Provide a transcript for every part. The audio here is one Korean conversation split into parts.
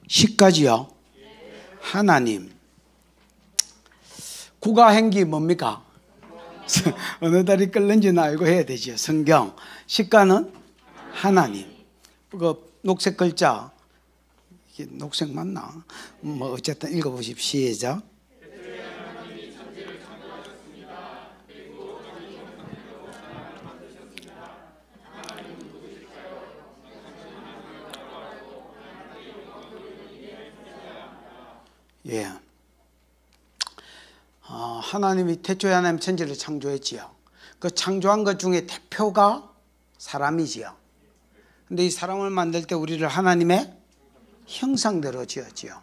시까지요? 하나님. 국가행기 뭡니까? 어느 달이 끓는지는 알고 해야 되죠. 성경. 시가는 하나님. 그 녹색 글자, 이게 녹색 맞나? 뭐 어쨌든 읽어보십시오. 시작. 예. 하나님이 태초에 하나님 천지를 창조했지요. 그 창조한 것 중에 대표가 사람이지요. 근데 이 사람을 만들 때 우리를 하나님의 형상대로 지었지요.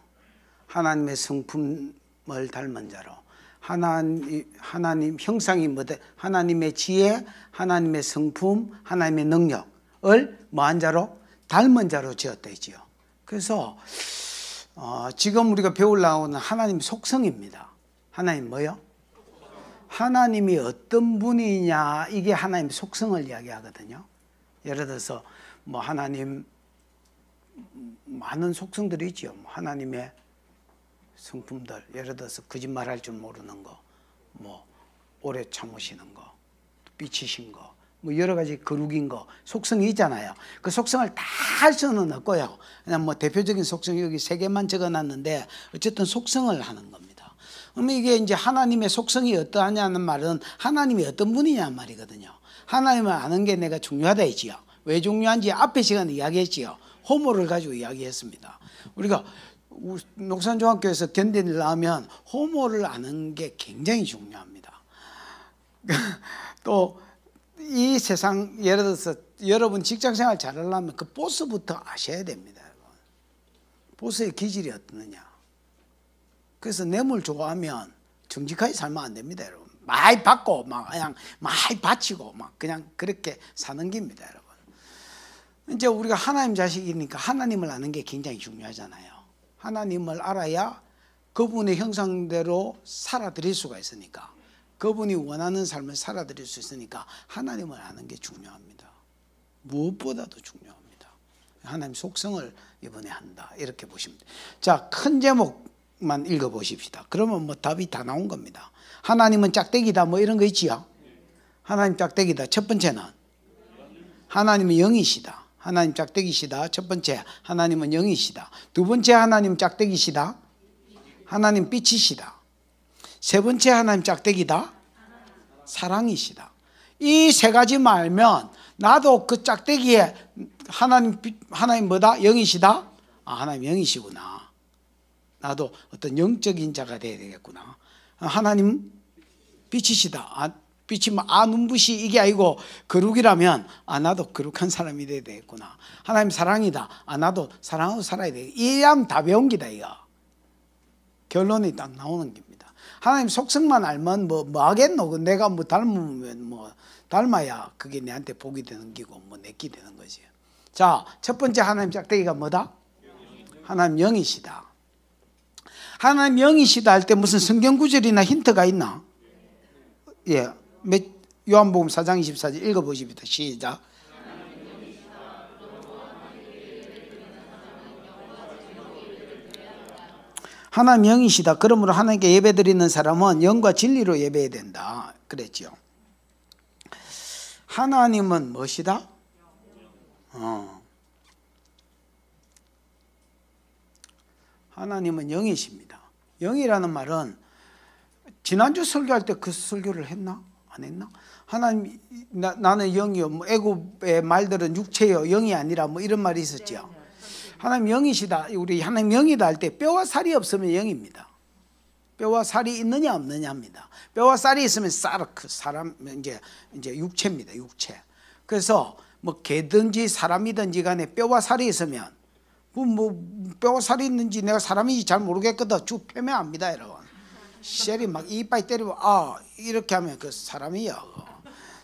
하나님의 성품을 닮은 자로. 하나님 형상이 뭐다? 하나님의 지혜, 하나님의 성품, 하나님의 능력을 뭐한 자로? 닮은 자로 지었다 했지요. 그래서 지금 우리가 배우려는 하나님 속성입니다. 하나님 뭐요? 하나님이 어떤 분이냐, 이게 하나님 속성을 이야기하거든요. 예를 들어서 뭐 하나님 많은 속성들이 있죠. 하나님의 성품들, 예를 들어서 거짓말할 줄 모르는 거, 뭐 오래 참으시는 거, 삐치신 거, 뭐 여러 가지 거룩인 거, 속성이 있잖아요. 그 속성을 다 할 수는 없고요. 그냥 뭐 대표적인 속성 여기 3개만 적어놨는데 어쨌든 속성을 하는 겁니다. 그러면 이게 이제 하나님의 속성이 어떠하냐는 말은 하나님이 어떤 분이냐 말이거든요. 하나님을 아는 게 내가 중요하다 했지요. 왜 중요한지 앞에 시간에 이야기했지요. 호모를 가지고 이야기했습니다. 우리가 녹산중학교에서 견디를 하면 호모를 아는 게 굉장히 중요합니다. 또 이 세상, 예를 들어서 여러분 직장생활 잘하려면 그 보스부터 아셔야 됩니다. 여러분. 보스의 기질이 어떠느냐. 그래서 뇌물 좋아하면 정직하게 살면 안 됩니다. 여러분. 많이 받고 막 그냥 많이 바치고 막 그냥 그렇게 사는 겁니다. 여러분. 이제 우리가 하나님 자식이니까 하나님을 아는 게 굉장히 중요하잖아요. 하나님을 알아야 그분의 형상대로 살아드릴 수가 있으니까, 그분이 원하는 삶을 살아드릴 수 있으니까 하나님을 아는 게 중요합니다. 무엇보다도 중요합니다. 하나님 속성을 이번에 한다, 이렇게 보시면 돼요. 자, 큰 제목만 읽어보십시다. 그러면 뭐 답이 다 나온 겁니다. 하나님은 짝대기다 뭐 이런 거 있지요. 하나님 짝대기다. 첫 번째는 하나님은 영이시다. 하나님 짝대기시다. 첫 번째, 하나님은 영이시다. 두 번째, 하나님 짝대기시다. 하나님 빛이시다. 세 번째, 하나님 짝대기다. 사랑이시다. 이 세 가지만 알면 나도 그 짝대기에 하나님 뭐다? 영이시다. 하나님 영이시구나. 나도 어떤 영적인 자가 되어야 되겠구나. 하나님 빛이시다. 빛이 눈부시 이게 아니고 거룩이라면 나도 거룩한 사람이 돼야 되겠구나. 하나님 사랑이다. 나도 사랑하고 살아야 돼. 이해하면 다 배운 기다 이거. 결론이 딱 나오는 겁니다. 하나님 속성만 알면 뭐 하겠노? 내가 뭐 닮으면 뭐 닮아야 그게 내한테 복이 되는 기고 뭐 내기 되는 거지. 자, 첫 번째 하나님 짝대기가 뭐다? 하나님 영이시다. 하나님 영이시다 할 때 무슨 성경 구절이나 힌트가 있나? 예, 요한복음 4장 24절 읽어보십시다. 시작. 하나님 영이시다. 그러므로 하나님께 예배드리는 사람은 영과 진리로 예배해야 된다. 그랬죠. 하나님은 무엇이다? 하나님은 영이십니다. 영이라는 말은 지난주 설교할 때 그 설교를 했나? 안 했나? 하나님, 나는 영이요. 뭐 애굽의 말들은 육체요. 영이 아니라 뭐 이런 말이 있었죠. 하나님 영이시다. 우리 하나님 영이다 할 때 뼈와 살이 없으면 영입니다. 뼈와 살이 있느냐 없느냐입니다. 뼈와 살이 있으면 사람 이제 육체입니다. 육체. 그래서 뭐 개든지 사람이든지 간에 뼈와 살이 있으면 뭐 뼈와 살이 있는지 내가 사람인지 잘 모르겠거든. 쭉 펴면 압니다, 여러분. 셀이 막 이빨 때리고 이렇게 하면 그 사람이야.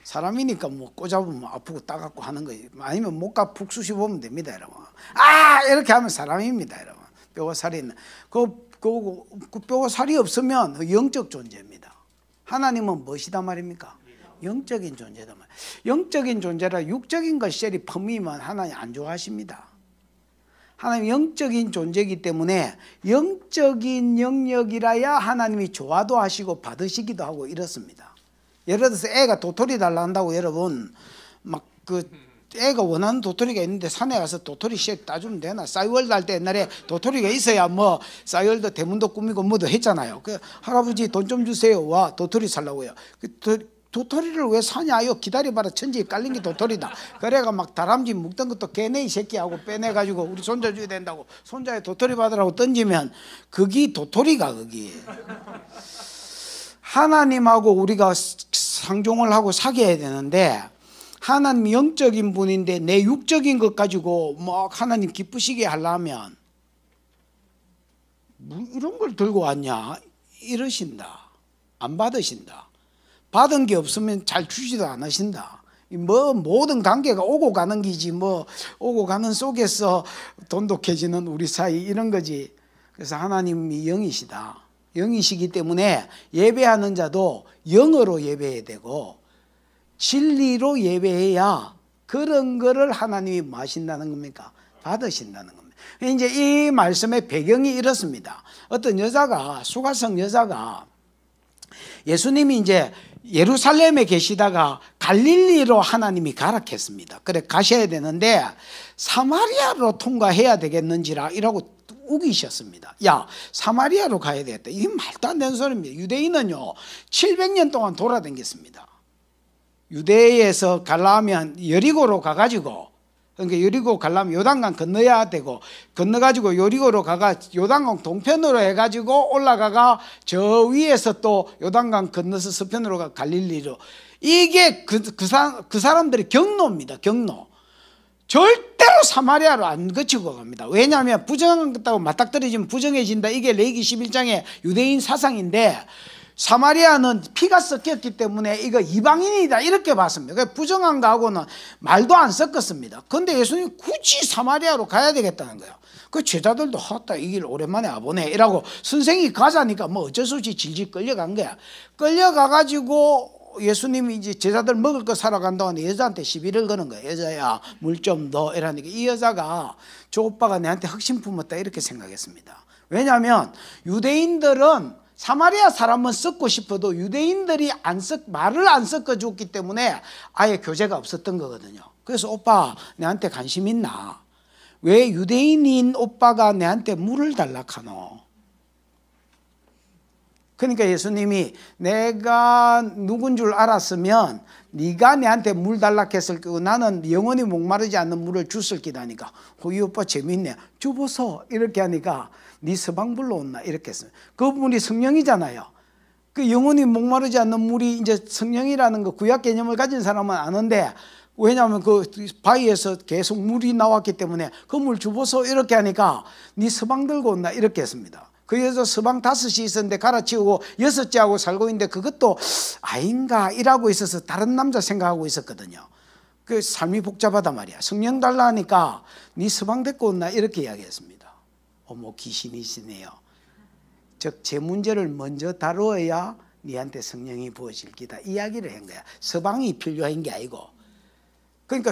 사람이니까 뭐 꽂아보면 아프고 따갑고 하는 거지. 아니면 목가 푹 쑤셔보면 됩니다, 여러분. 이렇게 하면 사람입니다, 여러분. 뼈와 살이 있는. 그 뼈와 살이 없으면 영적 존재입니다. 하나님은 무엇이다 말입니까? 영적인 존재다 말. 영적인 존재라 육적인 것 셀이 펌이면 하나님 안 좋아하십니다. 하나님 영적인 존재이기 때문에 영적인 영역이라야 하나님이 좋아도 하시고 받으시기도 하고 이렇습니다. 예를 들어서 애가 도토리 달라 한다고 여러분 막 그 애가 원하는 도토리가 있는데 산에 가서 도토리 씨 따주면 되나? 싸이월드 할 때 옛날에 도토리가 있어야 뭐 싸이월드 대문도 꾸미고 뭐도 했잖아요. 그 할아버지 돈 좀 주세요. 와 도토리 살라고요. 도토리를 왜 사냐요? 기다려봐라. 천지에 깔린 게 도토리다. 그래가 막 다람쥐 묶던 것도 걔네 이 새끼하고 빼내가지고 우리 손자 줘야 된다고 손자에 도토리 받으라고 던지면 그게 도토리가 그게. 하나님하고 우리가 상종을 하고 사귀어야 되는데 하나님 영적인 분인데 내 육적인 것 가지고 막 하나님 기쁘시게 하려면 뭐 이런 걸 들고 왔냐 이러신다. 안 받으신다. 받은 게 없으면 잘 주지도 않으신다. 뭐 모든 관계가 오고 가는 기지 뭐 오고 가는 속에서 돈독해지는 우리 사이 이런 거지. 그래서 하나님이 영이시다. 영이시기 때문에 예배하는 자도 영으로 예배해야 되고 진리로 예배해야 그런 거를 하나님이 뭐 하신다는 겁니까? 받으신다는 겁니다. 이제 이 말씀의 배경이 이렇습니다. 어떤 여자가 수가성 여자가 예수님이 이제 예루살렘에 계시다가 갈릴리로 하나님이 가락했습니다. 그래 가셔야 되는데 사마리아로 통과해야 되겠는지라 이라고 우기셨습니다. 야 사마리아로 가야 되겠다. 이게 말도 안 되는 소리입니다. 유대인은요 700년 동안 돌아다녔습니다. 유대에서 가려면 여리고로 가가지고 그러니까 여리고 가려면 요단강 건너야 되고 건너가지고 여리고로 가가 요단강 동편으로 해가지고 올라가가 저 위에서 또 요단강 건너서 서편으로 가 갈릴리로 이게 그 사람들의 경로입니다. 경로. 절대로 사마리아로 안 거치고 갑니다. 왜냐하면 부정하다고 맞닥뜨려지면 부정해진다. 이게 레위기 11장의 유대인 사상인데 사마리아는 피가 섞였기 때문에 이거 이방인이다 이렇게 봤습니다. 부정한 거하고는 말도 안 섞었습니다. 그런데 예수님이 굳이 사마리아로 가야 되겠다는 거예요. 그 제자들도 헛다 이 길 오랜만에 와보네 이라고 선생이 가자니까 뭐 어쩔 수 없이 질질 끌려간 거야. 끌려가가지고 예수님이 이제 제자들 먹을 거 사러 간다고 하는데 여자한테 시비를 거는 거예요. 여자야 물 좀 넣어 이러니까 이 여자가 저 오빠가 내한테 흑심 품었다 이렇게 생각했습니다. 왜냐하면 유대인들은 사마리아 사람은 섞고 싶어도 유대인들이 말을 안 섞어줬기 때문에 아예 교제가 없었던 거거든요. 그래서 오빠 내한테 관심 있나? 왜 유대인인 오빠가 내한테 물을 달라 카노? 그러니까 예수님이 내가 누군 줄 알았으면 네가 내한테 물 달라 했을 거고 나는 영원히 목마르지 않는 물을 줬을 기다니까 이 오빠 재밌네 주보소 이렇게 하니까 네 서방불로 온나 이렇게 했어요. 그 물이 성령이잖아요. 그 영원히 목마르지 않는 물이 이제 성령이라는 거 구약 개념을 가진 사람은 아는데 왜냐하면 그 바위에서 계속 물이 나왔기 때문에 그 물 주보소 이렇게 하니까 네 서방 들고 온나 이렇게 했습니다. 그 여자 서방 5이 있었는데 갈아치우고 6째하고 살고 있는데 그것도 아닌가 이라고 있어서 다른 남자 생각하고 있었거든요. 그 삶이 복잡하단 말이야. 성령 달라 하니까 네 서방 데리고 온나 이렇게 이야기했습니다. 어머 귀신이시네요. 즉 제 문제를 먼저 다루어야 네한테 성령이 부어질 기다 이야기를 한 거야. 서방이 필요한 게 아니고 그러니까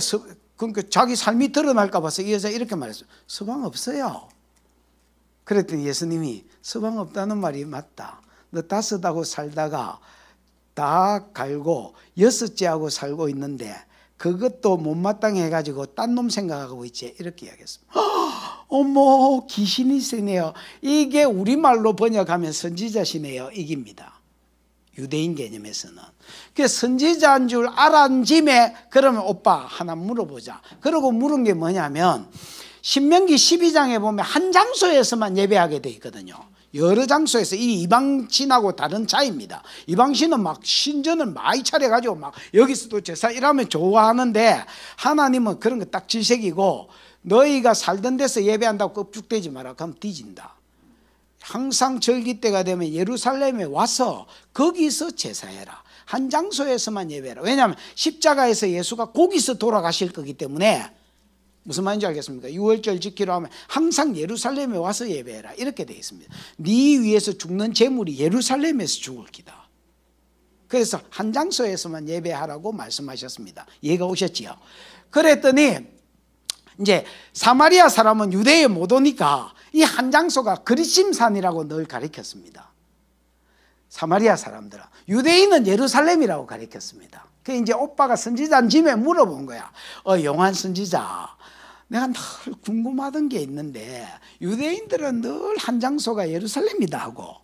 자기 삶이 드러날까 봐서 이 여자 이렇게 말했어요. 서방 없어요. 그랬더니 예수님이 서방 없다는 말이 맞다. 너 5하고 살다가 다 갈고 6째하고 살고 있는데 그것도 못마땅해 해가지고 딴 놈 생각하고 있지 이렇게 이야기했습니다. 어머 귀신이 세네요. 이게 우리말로 번역하면 선지자시네요 이깁니다. 유대인 개념에서는. 그래서 선지자인 줄 알은 짐에 그러면 오빠 하나 물어보자. 그러고 물은 게 뭐냐면 신명기 12장에 보면 한 장소에서만 예배하게 돼 있거든요. 여러 장소에서 이 이방신하고 다른 차이입니다. 이방신은 막 신전을 많이 차려가지고 막 여기서도 제사 이러면 좋아하는데 하나님은 그런 거 딱 질색이고 너희가 살던 데서 예배한다고 껍죽대지 마라. 그럼 뒤진다. 항상 절기 때가 되면 예루살렘에 와서 거기서 제사해라. 한 장소에서만 예배해라. 왜냐하면 십자가에서 예수가 거기서 돌아가실 거기 때문에 무슨 말인지 알겠습니까? 유월절 지키러 하면 항상 예루살렘에 와서 예배해라 이렇게 되어 있습니다. 네 위에서 죽는 제물이 예루살렘에서 죽을 기다. 그래서 한 장소에서만 예배하라고 말씀하셨습니다. 이해가 오셨지요? 그랬더니 이제 사마리아 사람은 유대에 못 오니까 이 한 장소가 그리심산이라고 늘 가리켰습니다. 사마리아 사람들은. 유대인은 예루살렘이라고 가리켰습니다. 그 이제 오빠가 선지자인 짐에 물어본 거야. 용한 선지자, 내가 늘 궁금하던 게 있는데 유대인들은 늘 한 장소가 예루살렘이다 하고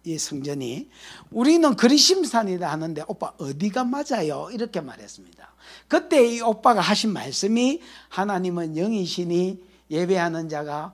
이 성전이, 우리는 그리심산이다 하는데 오빠 어디가 맞아요? 이렇게 말했습니다. 그때 이 오빠가 하신 말씀이, 하나님은 영이시니 예배하는 자가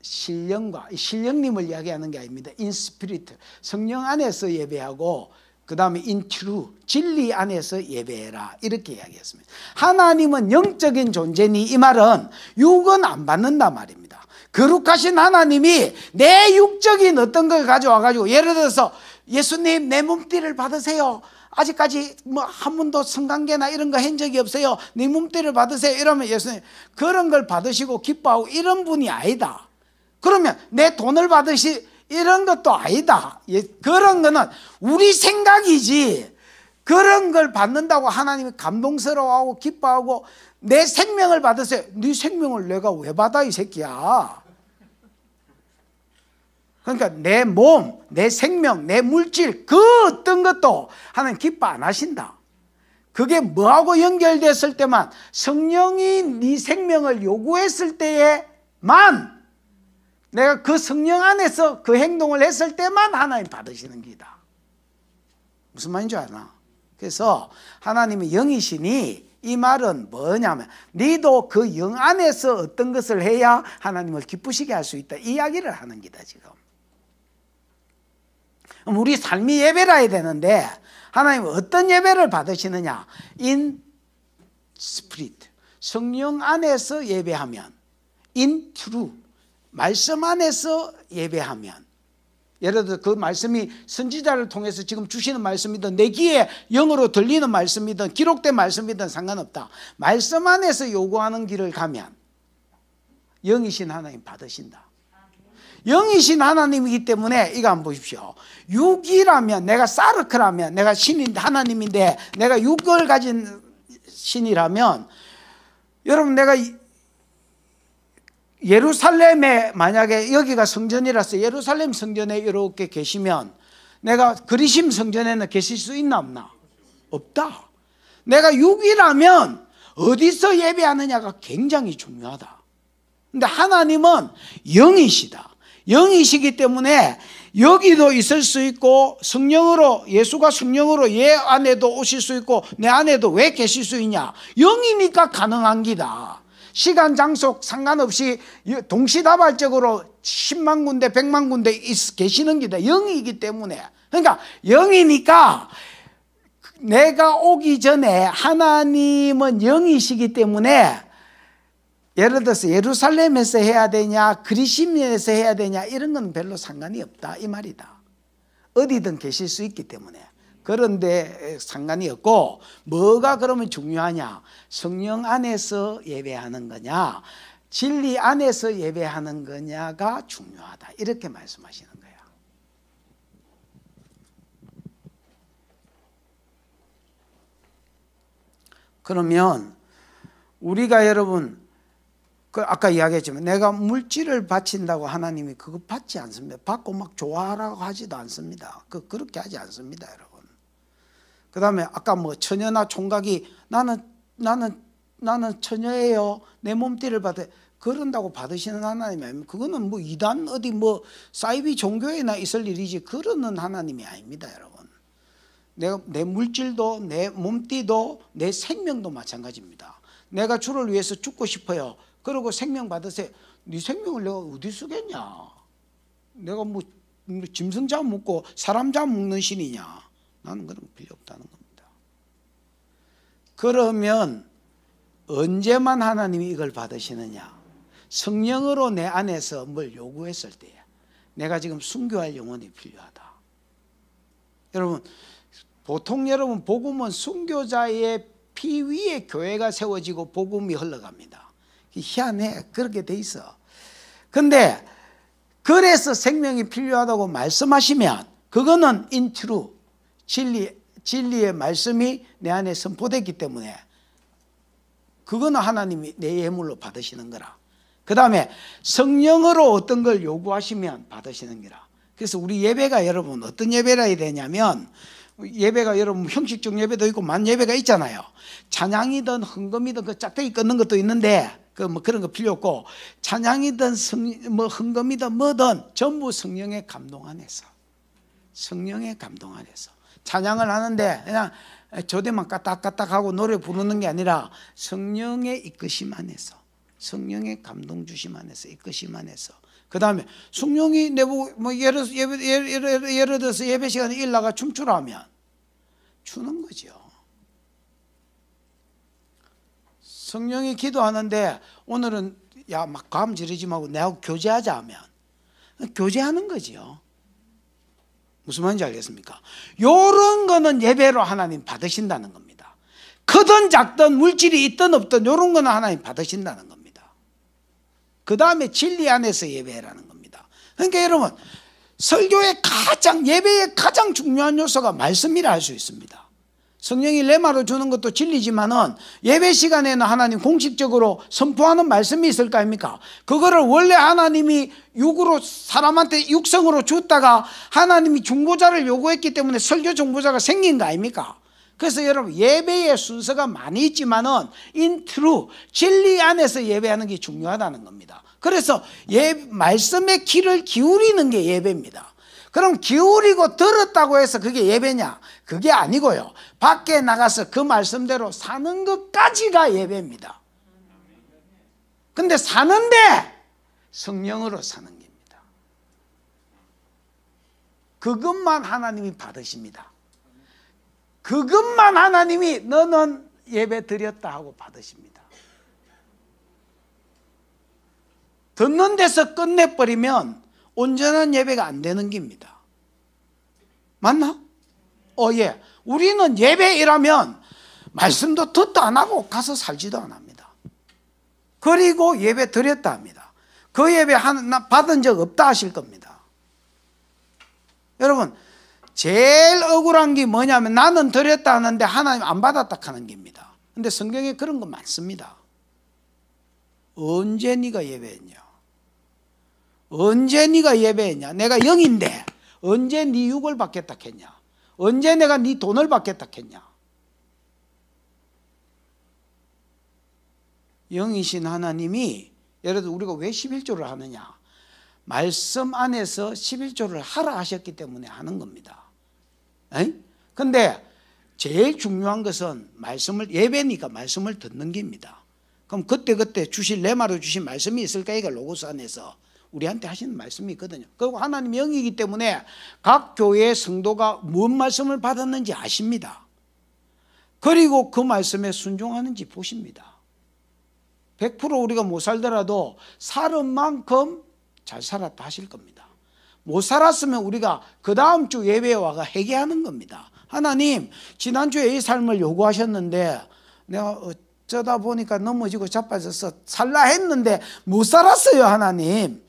신령과, 신령님을 이야기하는 게 아닙니다. In spirit, 성령 안에서 예배하고, 그 다음에 in true, 진리 안에서 예배해라, 이렇게 이야기했습니다. 하나님은 영적인 존재니, 이 말은 육은 안 받는다 말입니다. 거룩하신 하나님이 내 육적인 어떤 걸 가져와가지고, 예를 들어서 예수님 내 몸띠를 받으세요, 아직까지 뭐 한 번도 성관계나 이런 거 한 적이 없어요, 네 몸띠를 받으세요, 이러면 예수님 그런 걸 받으시고 기뻐하고 이런 분이 아니다. 그러면 내 돈을 이런 것도 아니다. 그런 거는 우리 생각이지, 그런 걸 받는다고 하나님이 감동스러워하고 기뻐하고 내 생명을 받으세요. 네 생명을 내가 왜 받아 이 새끼야. 그러니까 내 몸, 내 생명, 내 물질, 그 어떤 것도 하나님 기뻐 안 하신다. 그게 뭐하고 연결됐을 때만, 성령이 네 생명을 요구했을 때에만, 내가 그 성령 안에서 그 행동을 했을 때만 하나님 받으시는 기다. 무슨 말인지 아나? 그래서 하나님이 영이시니, 이 말은 뭐냐면 너도 그 영 안에서 어떤 것을 해야 하나님을 기쁘시게 할 수 있다, 이 이야기를 하는 기다 지금. 우리 삶이 예배라야 되는데 하나님은 어떤 예배를 받으시느냐? In spirit, 성령 안에서 예배하면, in true, 말씀 안에서 예배하면, 예를 들어 그 말씀이 선지자를 통해서 지금 주시는 말씀이든 내 귀에 영으로 들리는 말씀이든 기록된 말씀이든 상관없다. 말씀 안에서 요구하는 길을 가면 영이신 하나님 받으신다. 영이신 하나님이기 때문에 이거 한번 보십시오. 육이라면, 내가 사르크라면, 내가 신인 하나님인데 내가 육을 가진 신이라면, 여러분 내가 예루살렘에, 만약에 여기가 성전이라서 예루살렘 성전에 이렇게 계시면 내가 그리심 성전에는 계실 수 있나 없나? 없다. 내가 육이라면 어디서 예배하느냐가 굉장히 중요하다. 근데 하나님은 영이시다. 영이시기 때문에 여기도 있을 수 있고, 성령으로, 예수가 성령으로 얘 안에도 오실 수 있고 내 안에도 왜 계실 수 있냐? 영이니까 가능한 기다. 시간 장소 상관없이 동시다발적으로 10만 군데 100만 군데 계시는 기다. 영이기 때문에. 그러니까 영이니까 내가 오기 전에 하나님은 영이시기 때문에, 예를 들어서 예루살렘에서 해야 되냐 그리심에서 해야 되냐 이런 건 별로 상관이 없다, 이 말이다. 어디든 계실 수 있기 때문에. 그런데 상관이 없고, 뭐가 그러면 중요하냐? 성령 안에서 예배하는 거냐, 진리 안에서 예배하는 거냐가 중요하다, 이렇게 말씀하시는 거예요. 그러면 우리가, 여러분 아까 이야기했지만 내가 물질을 바친다고 하나님이 그거 받지 않습니다. 받고 막 좋아하라고 하지도 않습니다. 그렇게 하지 않습니다, 여러분. 그 다음에 아까 뭐 처녀나 총각이 나는 처녀예요, 내 몸띠를 받아, 그런다고 받으시는 하나님이 아닙니다. 그거는 뭐 이단 어디 뭐 사이비 종교에나 있을 일이지, 그러는 하나님이 아닙니다, 여러분. 내 물질도, 내 몸띠도, 내 생명도 마찬가지입니다. 내가 주를 위해서 죽고 싶어요. 그러고 생명 받으세요. 네 생명을 내가 어디 쓰겠냐? 내가 뭐 짐승 잡아먹고 사람 잡아먹는 신이냐? 나는 그런 거 필요 없다는 겁니다. 그러면 언제만 하나님이 이걸 받으시느냐? 성령으로 내 안에서 뭘 요구했을 때야. 내가 지금 순교할 영혼이 필요하다. 여러분, 보통 여러분 복음은 순교자의 피 위에 교회가 세워지고 복음이 흘러갑니다. 희한해. 그렇게 돼 있어. 근데 그래서 생명이 필요하다고 말씀하시면 그거는 인트루, 진리의 말씀이 내 안에 선포되기 때문에 그거는 하나님이 내 예물로 받으시는 거라. 그 다음에 성령으로 어떤 걸 요구하시면 받으시는 거라. 그래서 우리 예배가 여러분 어떤 예배라 해야 되냐면, 예배가 여러분 형식적 예배도 있고 만 예배가 있잖아요. 찬양이든 헌금이든 그 짝대기 끊는 것도 있는데 그 뭐 그런 거 필요 없고, 찬양이든 뭐 헌금이든 뭐든 전부 성령의 감동 안에서, 성령의 감동 안에서 찬양을 하는데 그냥 조대만 까딱까딱하고 노래 부르는 게 아니라 성령의 이끄심 안에서, 성령의 감동 주심 안에서, 이끄심 안에서. 그 다음에 성령이 내보고 뭐 예를 들어서 예배 시간에 일나가 춤추라 하면 추는 거죠. 성령이 기도하는데 오늘은 야 막 감 지르지 말고 내하고 교제하자 하면 교제하는 거죠. 무슨 말인지 알겠습니까? 요런 거는 예배로 하나님 받으신다는 겁니다. 크든 작든 물질이 있든 없든 요런 거는 하나님 받으신다는 겁니다. 그 다음에 진리 안에서 예배라는 겁니다. 그러니까 여러분 설교의 가장, 예배의 가장 중요한 요소가 말씀이라 할 수 있습니다. 성령이 레마로 주는 것도 진리지만은 예배 시간에는 하나님 공식적으로 선포하는 말씀이 있을 거 아닙니까? 그거를 원래 하나님이 육으로 사람한테 육성으로 줬다가 하나님이 중보자를 요구했기 때문에 설교 중보자가 생긴 거 아닙니까? 그래서 여러분 예배의 순서가 많이 있지만은 인트루 진리 안에서 예배하는 게 중요하다는 겁니다. 그래서 말씀의 귀를 기울이는 게 예배입니다. 그럼 기울이고 들었다고 해서 그게 예배냐? 그게 아니고요. 밖에 나가서 그 말씀대로 사는 것까지가 예배입니다. 근데 사는데 성령으로 사는 겁니다. 그것만 하나님이 받으십니다. 그것만 하나님이 너는 예배 드렸다 하고 받으십니다. 듣는 데서 끝내버리면 온전한 예배가 안 되는 겁니다. 맞나? 예. 우리는 예배이라면 말씀도 듣도 안 하고 가서 살지도 안 합니다. 그리고 예배 드렸다 합니다. 그 예배 받은 적 없다 하실 겁니다. 여러분 제일 억울한 게 뭐냐면 나는 드렸다 하는데 하나님 안 받았다 하는 겁니다. 근데 성경에 그런 거 많습니다. 언제 네가 예배했냐? 언제 네가 예배했냐? 내가 영인데 언제 네 육을 받겠다 했냐? 언제 내가 네 돈을 받겠다 했냐? 영이신 하나님이, 예를 들어 우리가 왜 11조를 하느냐? 말씀 안에서 11조를 하라 하셨기 때문에 하는 겁니다. 근데 제일 중요한 것은 말씀을, 예배니까 말씀을 듣는 겁니다. 그럼 그때 주실 레마로 주신 말씀이 있을까? 이가 로고스 안에서 우리한테 하시는 말씀이 있거든요. 그리고 하나님 영이기 때문에 각 교회의 성도가 무슨 말씀을 받았는지 아십니다. 그리고 그 말씀에 순종하는지 보십니다. 100% 우리가 못 살더라도 살은 만큼 잘 살았다 하실 겁니다. 못 살았으면 우리가 그 다음 주 예배에 와가 회개하는 겁니다. 하나님 지난주에 이 삶을 요구하셨는데 내가 어쩌다 보니까 넘어지고 자빠져서 살라 했는데 못 살았어요. 하나님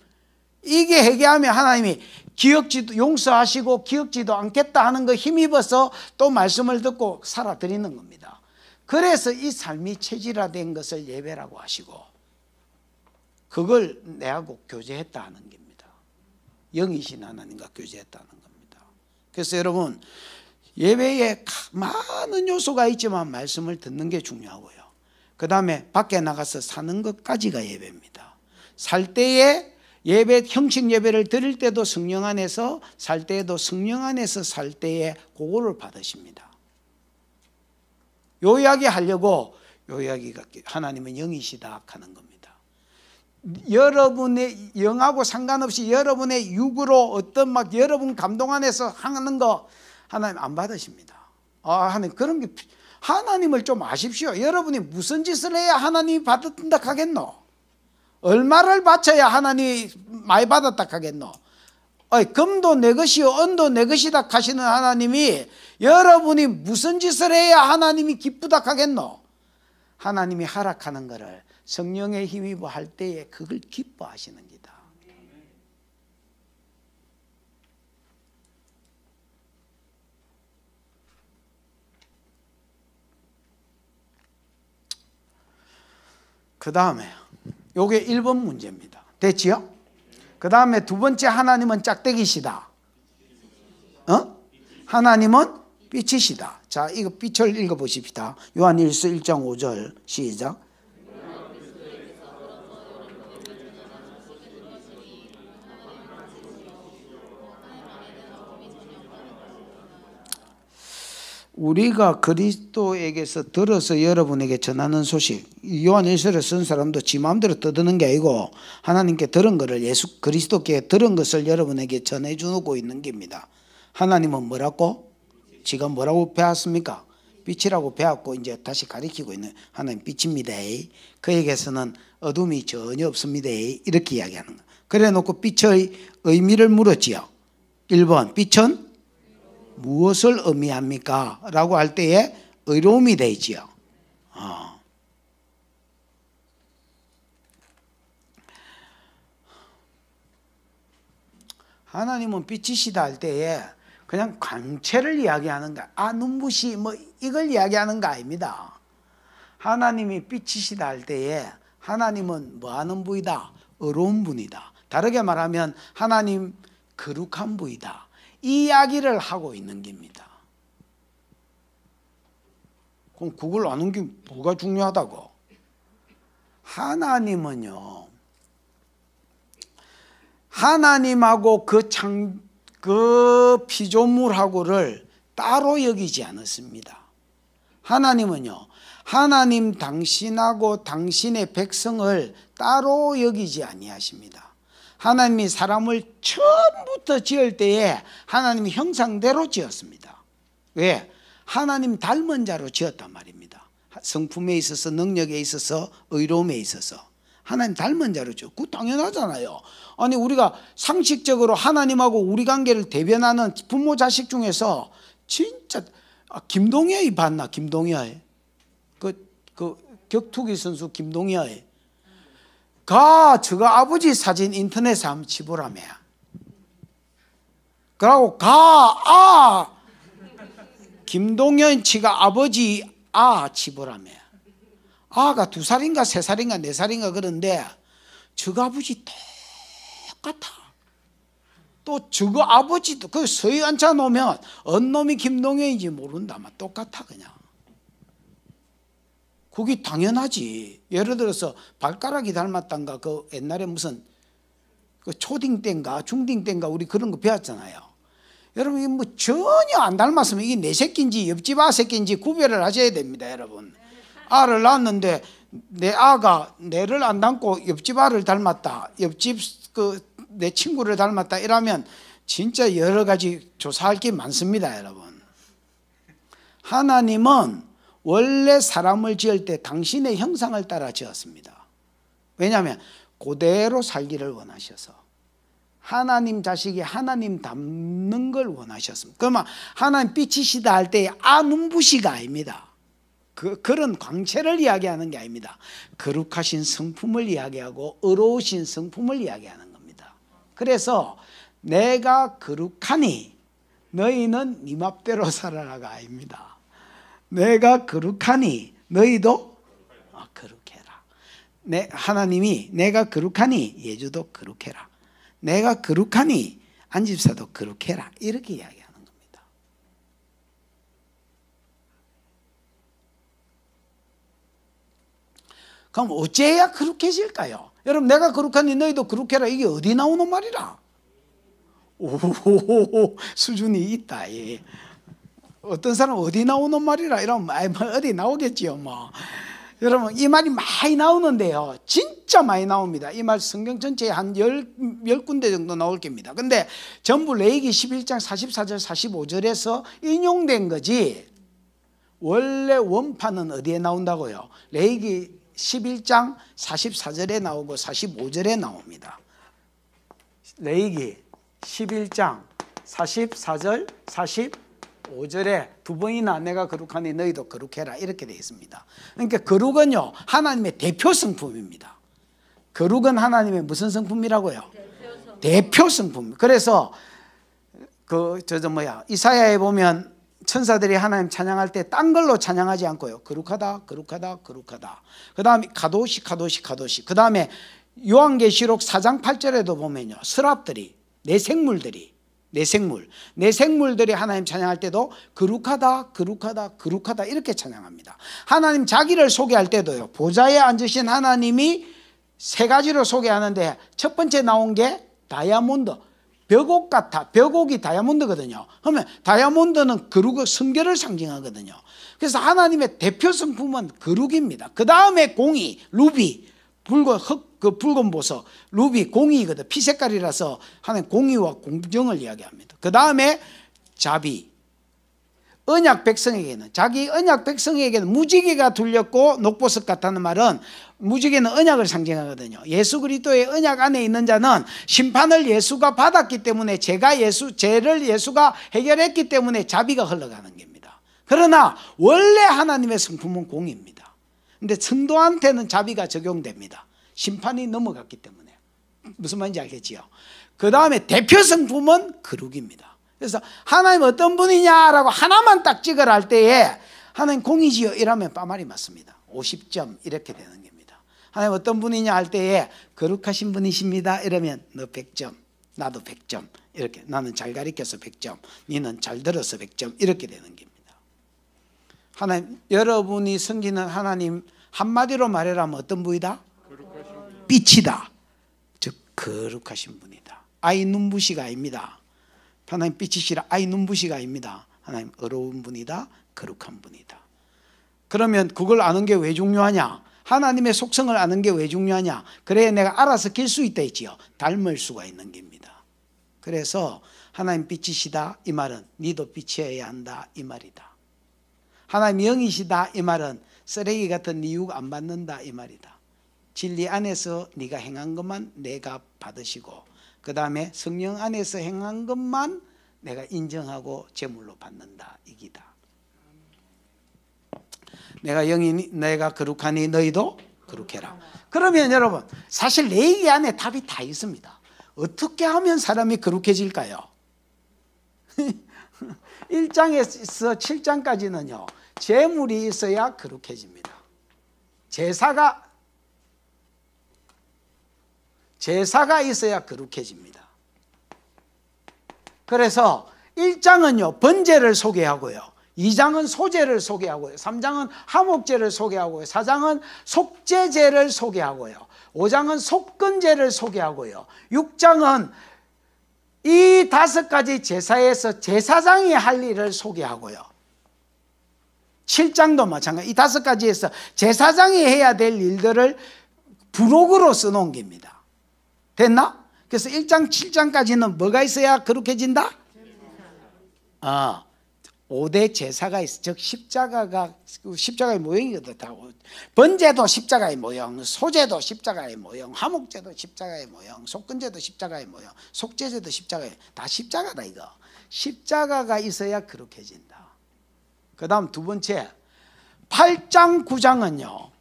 이게 회개하면 하나님이 기억지도 용서하시고 기억지도 않겠다 하는 거 힘입어서 또 말씀을 듣고 살아드리는 겁니다. 그래서 이 삶이 체질화된 것을 예배라고 하시고 그걸 내하고 교제했다 하는 겁니다. 영이신 하나님과 교제했다는 겁니다. 그래서 여러분 예배에 많은 요소가 있지만 말씀을 듣는 게 중요하고요. 그 다음에 밖에 나가서 사는 것까지가 예배입니다. 살 때에 예배, 형식 예배를 드릴 때도 성령 안에서 살 때에도 성령 안에서 살 때에 그거를 받으십니다. 요 이야기 하려고 요 이야기가 하나님은 영이시다 하는 겁니다. 여러분의 영하고 상관없이 여러분의 육으로 어떤 막 여러분 감동 안에서 하는 거 하나님 안 받으십니다. 하나님 그런 게 하나님을 좀 아십시오. 여러분이 무슨 짓을 해야 하나님이 받았다 하겠노? 얼마를 바쳐야 하나님이 많이 받았다 하겠노? 금도 내 것이요 은도 내 것이다 하시는 하나님이 여러분이 무슨 짓을 해야 하나님이 기쁘다 하겠노? 하나님이 허락하는 것을 성령의 힘입어 할 때에 그걸 기뻐하시는 기다. 그 다음에 요게 1번 문제입니다. 됐지요? 그 다음에 두 번째, 하나님은 짝대기시다. 하나님은 빛이시다. 자, 이거 빛을 읽어보십시다. 요한일서 1장 5절 시작. 우리가 그리스도에게서 들어서 여러분에게 전하는 소식, 요한일서를 쓴 사람도 지 마음대로 떠드는 게 아니고 하나님께 들은 것을, 예수 그리스도께 들은 것을 여러분에게 전해주고 있는 겁니다. 하나님은 뭐라고? 지가 뭐라고 배웠습니까? 빛이라고 배웠고 이제 다시 가리키고 있는 하나님 빛입니다. 그에게서는 어둠이 전혀 없습니다. 이렇게 이야기하는 거예요. 그래 놓고 빛의 의미를 물었지요. 1번, 빛은 무엇을 의미합니까? 라고 할 때에 의로움이 되지요. 하나님은 빛이시다 할 때에 그냥 광채를 이야기하는 거, 눈부시 뭐 이걸 이야기하는 거 아닙니다. 하나님이 빛이시다 할 때에 하나님은 뭐 하는 분이다? 의로운 분이다. 다르게 말하면 하나님 거룩한 분이다. 이 이야기를 하고 있는 겁니다. 그럼 그걸 아는 게 뭐가 중요하다고? 하나님은요, 하나님하고 그 피조물하고를 따로 여기지 않았습니다. 하나님은요, 하나님 당신하고 당신의 백성을 따로 여기지 아니하십니다. 하나님이 사람을 처음부터 지을 때에 하나님의 형상대로 지었습니다. 왜? 하나님 닮은 자로 지었단 말입니다. 성품에 있어서, 능력에 있어서, 의로움에 있어서 하나님 닮은 자로 지었고, 그거 당연하잖아요. 아니 우리가 상식적으로 하나님하고 우리 관계를 대변하는 부모 자식 중에서 진짜 김동엽이 봤나? 김동엽 그 격투기 선수 김동엽 저거 아버지 사진 인터넷에 한번 치보라며. 그러고 김동현 치가 아버지 치보라며. 아가 2살인가 3살인가 4살인가 그런데 저거 아버지 똑같아. 또 저거 아버지도 그 서희 앉혀 놓으면 어느 놈이 김동현인지 모른다. 똑같아 그냥. 그게 당연하지. 예를 들어서 발가락이 닮았단가 그 옛날에 무슨 그 초딩 때인가 중딩 때인가 우리 그런 거 배웠잖아요. 여러분 이게 뭐 전혀 안 닮았으면 이게 내 새끼인지 옆집 아 새끼인지 구별을 하셔야 됩니다. 여러분 아를 낳았는데 내 아가 내를 안 닮고 옆집 아를 닮았다, 옆집 내 친구를 닮았다 이러면 진짜 여러 가지 조사할 게 많습니다. 여러분 하나님은 원래 사람을 지을 때 당신의 형상을 따라 지었습니다. 왜냐하면 그대로 살기를 원하셔서 하나님 자식이 하나님 닮는 걸 원하셨습니다. 그러면 하나님 빛이시다 할 때 눈부시가 아닙니다. 그런 광채를 이야기하는 게 아닙니다. 거룩하신 성품을 이야기하고 의로우신 성품을 이야기하는 겁니다. 그래서 내가 거룩하니 너희는 네 맘대로 살아라가 아닙니다. 내가 거룩하니 너희도 거룩해라. 하나님이 내가 거룩하니 예주도 거룩해라. 내가 거룩하니 안집사도 거룩해라. 이렇게 이야기하는 겁니다. 그럼 어째야 거룩해질까요? 여러분 내가 거룩하니 너희도 거룩해라. 이게 어디 나오는 말이라? 오 수준이 있다. 예. 어떤 사람 어디 나오는 말이라 이러면 어디 나오겠지요 뭐. 여러분 이 말이 많이 나오는데요 진짜 많이 나옵니다. 이 말 성경 전체에 한 10군데 정도 나올 겁니다. 근데 전부 레위기 11장 44절 45절에서 인용된 거지 원래 원판은 어디에 나온다고요? 레위기 11장 44절에 나오고 45절에 나옵니다. 레위기 11장 44절 45절에 두 번이나 내가 거룩하니 너희도 거룩해라 이렇게 되어 있습니다. 그러니까 거룩은요 하나님의 대표 성품입니다. 거룩은 하나님의 무슨 성품이라고요? 대표 성품. 그래서 이사야에 보면 천사들이 하나님 찬양할 때 딴 걸로 찬양하지 않고요. 거룩하다, 거룩하다, 거룩하다. 그 다음에 가도시, 가도시, 가도시. 그 다음에 요한계시록 4장 8절에도 보면요, 스랍들이, 내생물들이 하나님 찬양할 때도 거룩하다, 거룩하다, 거룩하다 이렇게 찬양합니다. 하나님 자기를 소개할 때도요, 보좌에 앉으신 하나님이 세 가지로 소개하는데 첫 번째 나온 게 다이아몬드, 벽옥 같아. 벽옥이 다이아몬드거든요. 그러면 다이아몬드는 거룩, 성결을 상징하거든요. 그래서 하나님의 대표 성품은 거룩입니다. 그 다음에 공이, 루비, 붉은 보석, 루비, 공이거든. 피 색깔이라서 하나님 공의와 공정을 이야기합니다. 그 다음에 자비, 언약 백성에게는, 자기 언약 백성에게는 무지개가 둘렸고 녹보석 같다는 말은 무지개는 언약을 상징하거든요. 예수 그리스도의 언약 안에 있는 자는 심판을 예수가 받았기 때문에 죄를 예수가 해결했기 때문에 자비가 흘러가는 겁니다. 그러나 원래 하나님의 성품은 공입니다. 근데 성도한테는 자비가 적용됩니다. 심판이 넘어갔기 때문에. 무슨 말인지 알겠지요? 그 다음에 대표 성품은 거룩입니다. 그래서 하나님 어떤 분이냐라고 하나만 딱 찍으라 할 때에 하나님 공이지요 이러면 빠말이 맞습니다. 50점 이렇게 되는 겁니다. 하나님 어떤 분이냐 할 때에 거룩하신 분이십니다 이러면 너 100점, 나도 100점 이렇게. 나는 잘 가르쳐서 100점, 너는 잘 들어서 100점 이렇게 되는 겁니다. 하나님, 여러분이 섬기는 하나님 한마디로 말하라면 어떤 분이다? 빛이다. 즉 거룩하신 분이다. 아이 눈부시가 아닙니다. 하나님 빛이시라 아이 눈부시가 아닙니다. 하나님 어려운 분이다, 거룩한 분이다. 그러면 그걸 아는 게 왜 중요하냐? 하나님의 속성을 아는 게 왜 중요하냐? 그래야 내가 알아서 길 수 있다 했지요. 닮을 수가 있는 겁니다. 그래서 하나님 빛이시다 이 말은 니도 빛이어야 한다 이 말이다. 하나님 영이시다 이 말은 쓰레기 같은 이유 안 받는다 이 말이다. 진리 안에서 네가 행한 것만 내가 받으시고 그 다음에 성령 안에서 행한 것만 내가 인정하고 제물로 받는다 이기다. 내가 영이니 내가 거룩하니 너희도 거룩해라. 그러면 여러분 사실 내 얘기 안에 답이 다 있습니다. 어떻게 하면 사람이 거룩해질까요? 1장에서 7장까지는요 제물이 있어야 거룩해집니다. 제사가 있어야 거룩해집니다. 그래서 1장은요 번제를 소개하고요 2장은 소제를 소개하고요 3장은 화목제를 소개하고요 4장은 속죄제를 소개하고요 5장은 속건제를 소개하고요 6장은 이 5가지 제사에서 제사장이 할 일을 소개하고요 7장도 마찬가지 이 5가지에서 제사장이 해야 될 일들을 부록으로 써놓은 겁니다. 됐나? 그래서 1장 7장까지는 뭐가 있어야 거룩해진다? 5대 제사가 있어. 즉 십자가의 모형이거든. 번제도 십자가의 모형, 소제도 십자가의 모형, 화목제도 십자가의 모형, 속건제도 십자가의 모형, 속죄제도 십자가의, 다 십자가다 이거. 십자가가 있어야 거룩해진다. 그 다음 두 번째 8장 9장은요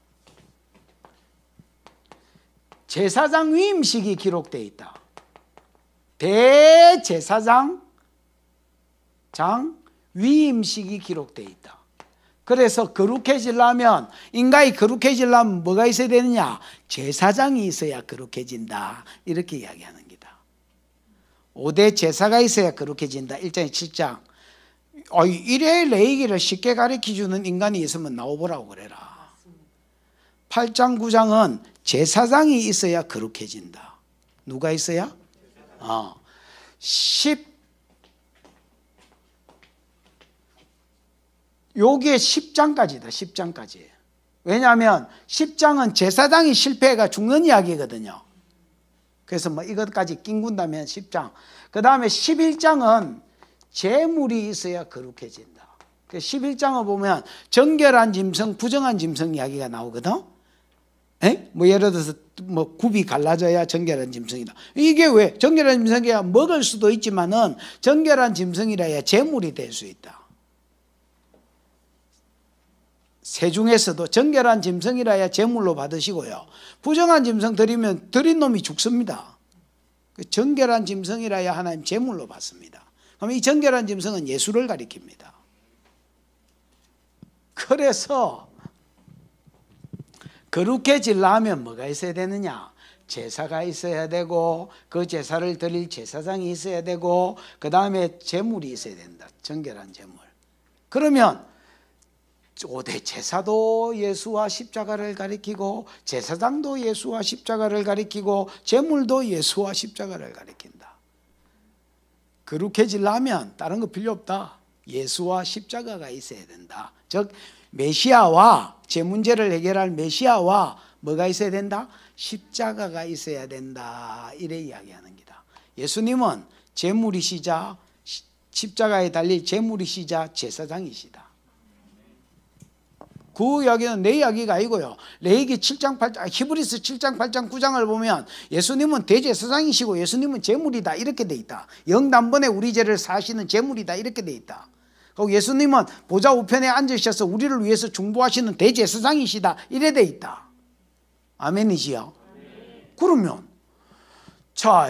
제사장 위임식이 기록되어 있다. 대제사장 위임식이 기록되어 있다. 그래서 거룩해지려면 인간이 거룩해지려면 뭐가 있어야 되느냐? 제사장이 있어야 거룩해진다. 이렇게 이야기하는 거다. 5대 제사가 있어야 거룩해진다. 1장 7장. 이래 내 얘기를 쉽게 가르쳐주는 인간이 있으면 나와보라고 그래라. 8장 9장은 제사장이 있어야 거룩해진다. 누가 있어야? 요게 10장까지다. 10장까지. 왜냐하면 10장은 제사장이 실패해가 죽는 이야기거든요. 그래서 뭐 이것까지 낑군다면 10장. 그 다음에 11장은 제물이 있어야 거룩해진다. 11장을 보면 정결한 짐승, 부정한 짐승 이야기가 나오거든. 뭐 예를 들어서 뭐 굽이 갈라져야 정결한 짐승이다. 이게 왜 정결한 짐승이야? 먹을 수도 있지만은 정결한 짐승이라야 제물이 될 수 있다. 새 중에서도 정결한 짐승이라야 제물로 받으시고요. 부정한 짐승 드리면 드린 놈이 죽습니다. 정결한 짐승이라야 하나님 제물로 받습니다. 그럼 이 정결한 짐승은 예수를 가리킵니다. 그래서 거룩해지려면 뭐가 있어야 되느냐? 제사가 있어야 되고, 그 제사를 드릴 제사장이 있어야 되고, 그 다음에 제물이 있어야 된다. 정결한 제물. 그러면 5대 제사도 예수와 십자가를 가리키고, 제사장도 예수와 십자가를 가리키고, 제물도 예수와 십자가를 가리킨다. 거룩해지려면 다른 거 필요 없다. 예수와 십자가가 있어야 된다. 즉 메시아와, 제 문제를 해결할 메시아와 뭐가 있어야 된다? 십자가가 있어야 된다. 이래 이야기하는 기다. 예수님은 제물이시자, 십자가에 달릴 제물이시자 제사장이시다. 그 이야기는 내 이야기가 아니고요. 레위기 7장 8장, 히브리서 7장 8장 9장을 보면 예수님은 대제사장이시고 예수님은 제물이다 이렇게 돼 있다. 영단번에 우리 죄를 사시는 제물이다 이렇게 돼 있다. 그리고 예수님은 보좌 우편에 앉으셔서 우리를 위해서 중보하시는 대제사장이시다 이래 돼 있다. 아멘이지요? 그러면 자,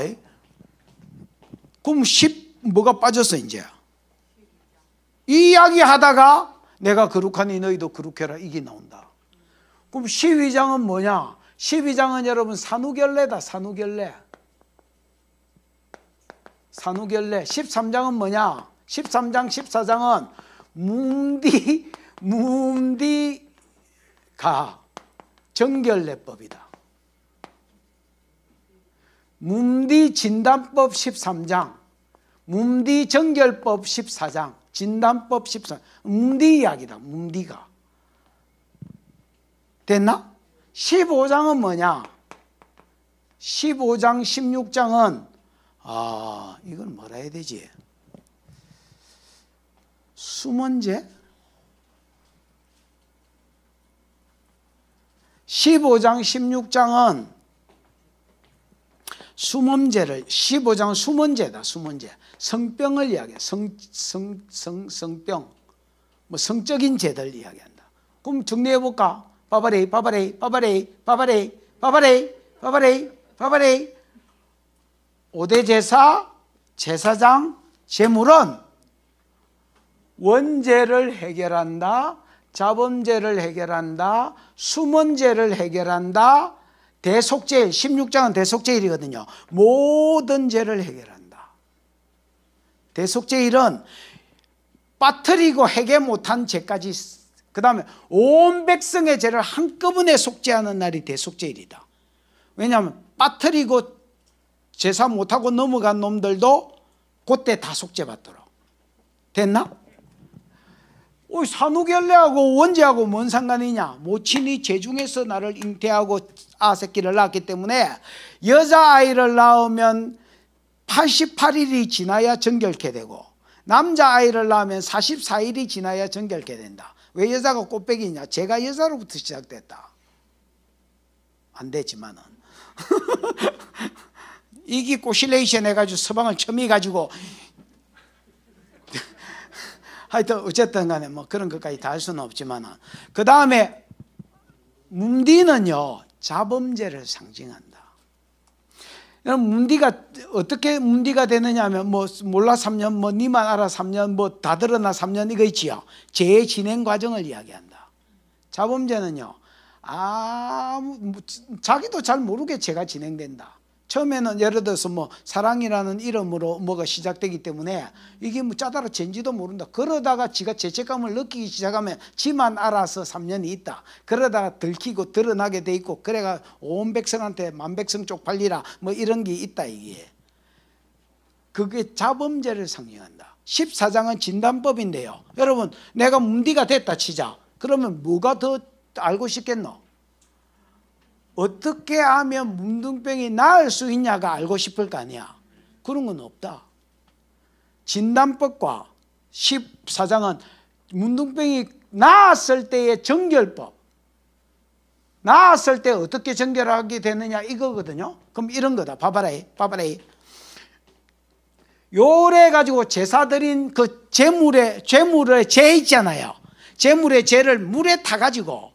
그럼 10 뭐가 빠졌어 이제? 이 이야기 하다가 내가 거룩하니 너희도 거룩해라 이게 나온다. 그럼 12장은 뭐냐? 12장은 여러분 산후결례다. 산후결례. 산후결례. 13장은 뭐냐? 13장 14장은 문디가 정결례법이다. 문디 진단법 13장, 문디 정결법 14장, 진단법 14장. 문디 이야기다. 문디가 됐나? 15장은 뭐냐? 15장 16장은 이건 뭐라 해야 되지? 수문제? 15장 16장은 수문제를, 15장은 수문제다. 수문제. 성병을 이야기해. 성병. 뭐 성적인 죄들 이야기한다. 그럼 정리해 볼까? 바바레이 바바레이 바바레이 바바레이 바바레이 바바레이 바바레이. 5대 제사, 제사장, 제물은 원죄를 해결한다. 자범죄를 해결한다. 수문죄를 해결한다. 대속죄일, 16장은 대속죄일이거든요. 모든 죄를 해결한다. 대속죄일은 빠뜨리고 해결 못한 죄까지, 그 다음에 온 백성의 죄를 한꺼번에 속죄하는 날이 대속죄일이다. 왜냐하면 빠뜨리고 제사 못하고 넘어간 놈들도 그때 다 속죄받도록. 됐나? 산후결례하고 원죄하고 뭔 상관이냐? 모친이 제중에서 나를 잉태하고 새끼를 낳았기 때문에 여자아이를 낳으면 88일이 지나야 정결케 되고 남자아이를 낳으면 44일이 지나야 정결케 된다. 왜 여자가 꽃배기냐? 제가 여자로부터 시작됐다. 안 되지만은 이기꼬실레이션 해가지고 서방을 첨해가지고 하여튼 어쨌든 간에 뭐 그런 것까지 다 할 수는 없지만, 그 다음에 문디는요 자범죄를 상징한다. 여러분 문디가 어떻게 문디가 되느냐 하면 뭐 몰라 3년, 뭐 니만 알아 3년, 뭐 다 드러나 3년 이거 있지요. 죄의 진행 과정을 이야기한다. 자범죄는요 자기도 잘 모르게 죄가 진행된다. 처음에는 예를 들어서 뭐 사랑이라는 이름으로 뭐가 시작되기 때문에 이게 뭐 짜다라 죄인지도 모른다. 그러다가 지가 죄책감을 느끼기 시작하면 지만 알아서 3년이 있다. 그러다가 들키고 드러나게 돼 있고, 그래가 온 백성한테 만백성 쪽팔리라 뭐 이런 게 있다. 이게 그게 자범죄를 상징한다. 14장은 진단법인데요. 여러분 내가 문디가 됐다 치자. 그러면 뭐가 더 알고 싶겠노? 어떻게 하면 문둥병이 나을 수 있냐가 알고 싶을 거 아니야. 그런 건 없다. 진단법과 14장은 문둥병이 나았을 때의 정결법, 나았을 때 어떻게 정결하게 되느냐 이거거든요. 그럼 이런 거다. 바바레이 바바레이. 요래 가지고 제사 드린 그 제물의 죄 있잖아요. 제물의 죄를 물에 타가지고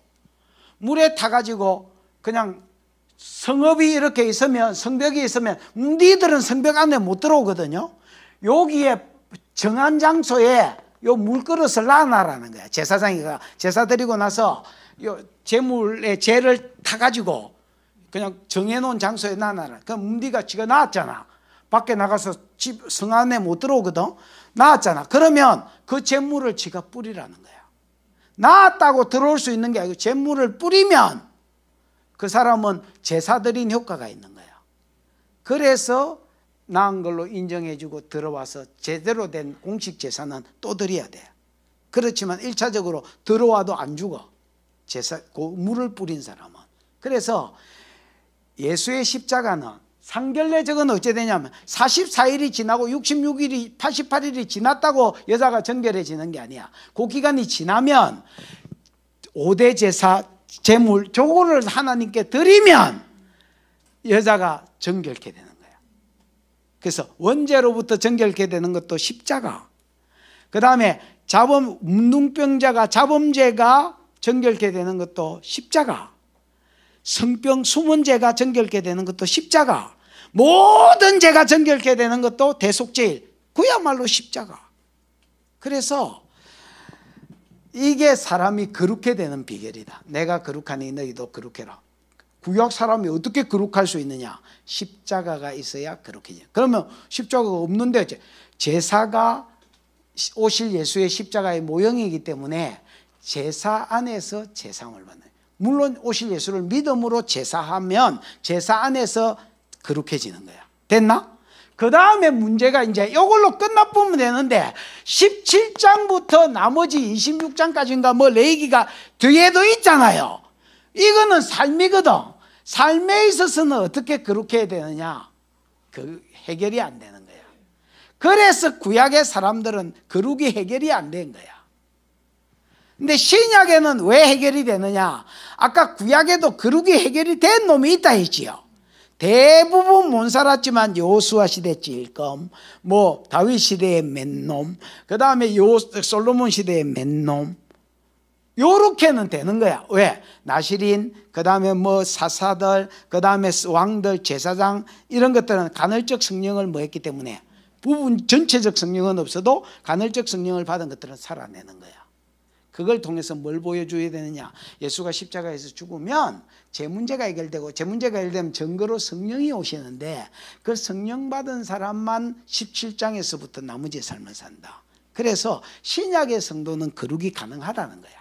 그냥 성읍이 이렇게 있으면, 성벽이 있으면 문디들은 성벽 안에 못 들어오거든요. 여기에 정한 장소에 요 물그릇을 놔놔라는 거야. 제사장이 제사 드리고 나서 요 제물의 재를 타가지고 그냥 정해놓은 장소에 놔놔라. 그럼 네가 지가 나왔잖아. 밖에 나가서 집 성 안에 못 들어오거든. 나왔잖아. 그러면 그 제물을 지가 뿌리라는 거야. 나왔다고 들어올 수 있는 게 아니고 제물을 뿌리면 그 사람은 제사 드린 효과가 있는 거야. 그래서 나은 걸로 인정해주고 들어와서 제대로 된 공식 제사는 또 드려야 돼. 그렇지만 1차적으로 들어와도 안 죽어. 제사, 그 물을 뿌린 사람은. 그래서 예수의 십자가는 상결례적은 어찌 되냐면 44일이 지나고 66일이 88일이 지났다고 여자가 정결해지는 게 아니야. 그 기간이 지나면 5대 제사 제물 저거를 하나님께 드리면 여자가 정결케 되는 거야. 그래서 원죄로부터 정결케 되는 것도 십자가. 그 다음에 문둥병자가 자범죄가 정결케 되는 것도 십자가. 성병 수문죄가 정결케 되는 것도 십자가. 모든 죄가 정결케 되는 것도 대속죄일. 그야말로 십자가. 그래서 이게 사람이 거룩해 되는 비결이다. 내가 거룩하니 너희도 거룩해라. 구약 사람이 어떻게 거룩할 수 있느냐? 십자가가 있어야 거룩해져. 그러면 십자가가 없는데 제사가 오실 예수의 십자가의 모형이기 때문에 제사 안에서 제사함을 받는. 물론 오실 예수를 믿음으로 제사하면 제사 안에서 거룩해지는 거야. 됐나? 그 다음에 문제가 이제 이걸로 끝나보면 되는데 17장부터 나머지 26장까지인가 뭐 레위기가 뒤에도 있잖아요. 이거는 삶이거든. 삶에 있어서는 어떻게 거룩해야 되느냐? 그 해결이 안 되는 거야. 그래서 구약의 사람들은 거룩이 해결이 안 된 거야. 근데 신약에는 왜 해결이 되느냐? 아까 구약에도 거룩이 해결이 된 놈이 있다 했지요. 대부분 못 살았지만 여호수아 시대 찔끔, 뭐 다윗 시대의 몇 놈, 그 다음에 솔로몬 시대의 몇 놈, 요렇게는 되는 거야. 왜? 나시린, 그 다음에 뭐 사사들, 그 다음에 왕들, 제사장 이런 것들은 간헐적 성령을 뭐 했기 때문에 부분 전체적 성령은 없어도 간헐적 성령을 받은 것들은 살아내는 거야. 그걸 통해서 뭘 보여줘야 되느냐? 예수가 십자가에서 죽으면 제 문제가 해결되고, 제 문제가 해결되면 증거로 성령이 오시는데 그 성령 받은 사람만 17장에서부터 나머지 삶을 산다. 그래서 신약의 성도는 거룩이 가능하다는 거야.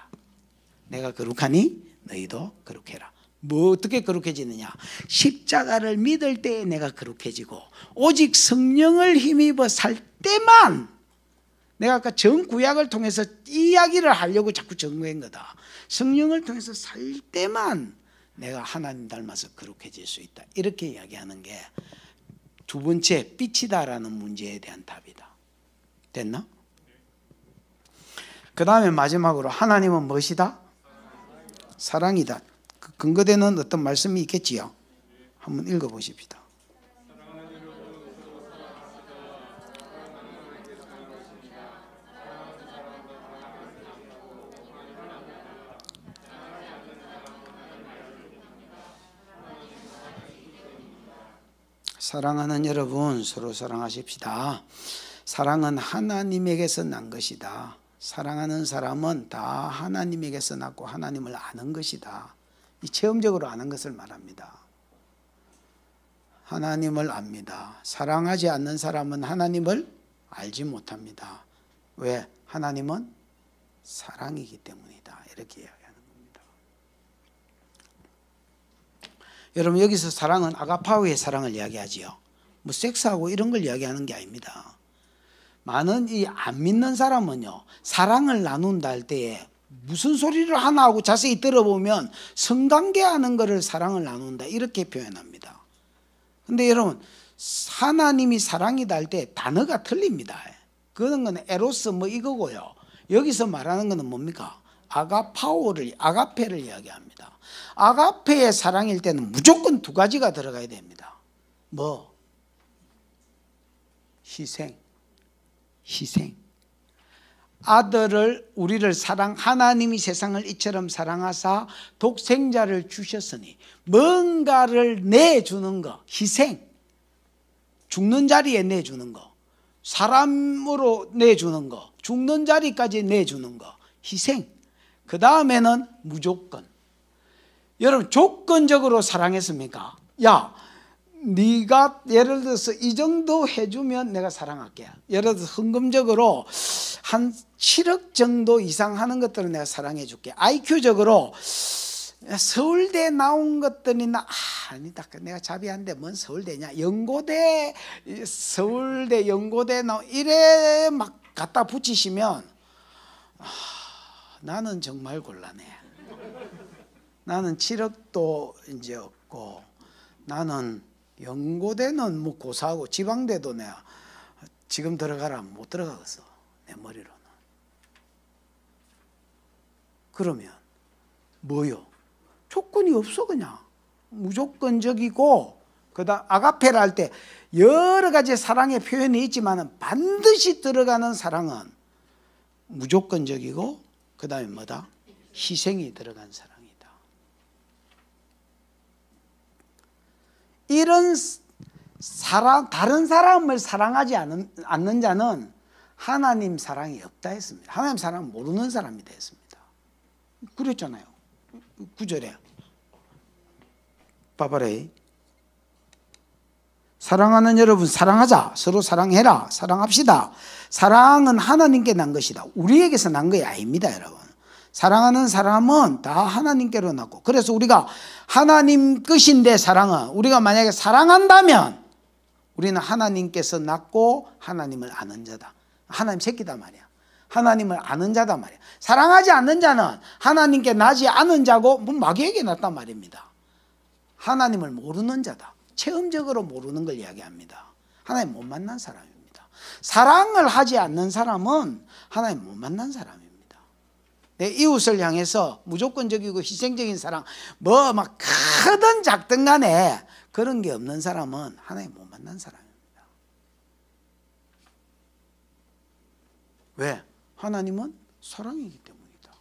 내가 거룩하니 너희도 거룩해라. 뭐 어떻게 거룩해지느냐? 십자가를 믿을 때에 내가 거룩해지고 오직 성령을 힘입어 살 때만. 내가 아까 정구약을 통해서 이야기를 하려고 자꾸 정거한 거다. 성령을 통해서 살 때만 내가 하나님 닮아서 거룩해질 수 있다. 이렇게 이야기하는 게 두 번째 빛이다라는 문제에 대한 답이다. 됐나? 그 다음에 마지막으로 하나님은 무엇이다? 사랑이다. 그 근거되는 어떤 말씀이 있겠지요. 한번 읽어보십시다. 사랑하는 여러분, 서로 사랑하십시다. 사랑은 하나님에게서 난 것이다. 사랑하는 사람은 다 하나님에게서 났고 하나님을 아는 것이다. 이 체험적으로 아는 것을 말합니다. 하나님을 압니다. 사랑하지 않는 사람은 하나님을 알지 못합니다. 왜? 하나님은 사랑이기 때문이다. 이렇게 이야기하는 겁니다. 여러분, 여기서 사랑은 아가파오의 사랑을 이야기하지요. 뭐 섹스하고 이런 걸 이야기하는 게 아닙니다. 많은 이 안 믿는 사람은요, 사랑을 나눈다 할 때에 무슨 소리를 하나 하고 자세히 들어보면 성관계하는 것을 사랑을 나눈다 이렇게 표현합니다. 근데 여러분, 하나님이 사랑이다 할 때 단어가 틀립니다. 그런 건 에로스 뭐 이거고요. 여기서 말하는 것은 뭡니까? 아가페를 이야기합니다. 아가페의 사랑일 때는 무조건 두 가지가 들어가야 됩니다. 뭐? 희생. 아들을, 우리를 하나님이 세상을 이처럼 사랑하사 독생자를 주셨으니 뭔가를 내주는 거, 희생. 죽는 자리에 내주는 거, 사람으로 내주는 거, 죽는 자리까지 내주는 거, 희생. 그 다음에는 무조건. 여러분 조건적으로 사랑했습니까? 야, 네가 예를 들어서 이 정도 해주면 내가 사랑할게. 예를 들어서 헌금적으로 한 7억 정도 이상 하는 것들은 내가 사랑해 줄게. IQ적으로 서울대 나온 것들이나 아니다, 내가 자비한데 뭔 서울대냐, 연고대, 서울대 연고대 나온 이래 막 갖다 붙이시면 나는 정말 곤란해. 나는 7억도 이제 없고, 나는 연고대는 뭐 고사하고 지방대도 내가 지금 들어가라 못 들어가겠어, 내 머리로는. 그러면 뭐요? 조건이 없어. 그냥 무조건적이고, 그다음 아가페라 할 때 여러 가지 사랑의 표현이 있지만 반드시 들어가는 사랑은 무조건적이고, 그 다음에 뭐다? 희생이 들어간 사랑이다. 이런 사랑, 다른 사람을 사랑하지 않는 자는 하나님 사랑이 없다 했습니다. 하나님 사랑을 모르는 사람이 됐습니다. 그랬잖아요. 9절에 봐봐래. 사랑하는 여러분, 사랑하자. 서로 사랑해라. 사랑합시다. 사랑은 하나님께 난 것이다. 우리에게서 난 것이 아닙니다, 여러분. 사랑하는 사람은 다 하나님께로 났고, 그래서 우리가 하나님 것인데, 사랑은 우리가 만약에 사랑한다면 우리는 하나님께서 낳고 하나님을 아는 자다. 하나님 새끼다 말이야. 하나님을 아는 자다 말이야. 사랑하지 않는 자는 하나님께 나지 않은 자고 마귀에게 났단 말입니다. 하나님을 모르는 자다. 체험적으로 모르는 걸 이야기합니다. 하나님 못 만난 사람입니다. 사랑을 하지 않는 사람은 하나님 못 만난 사람입니다. 내 이웃을 향해서 무조건적이고 희생적인 사랑, 뭐 막 크든 작든 간에 그런 게 없는 사람은 하나님 못 만난 사람입니다. 왜? 하나님은 사랑이기 때문이다.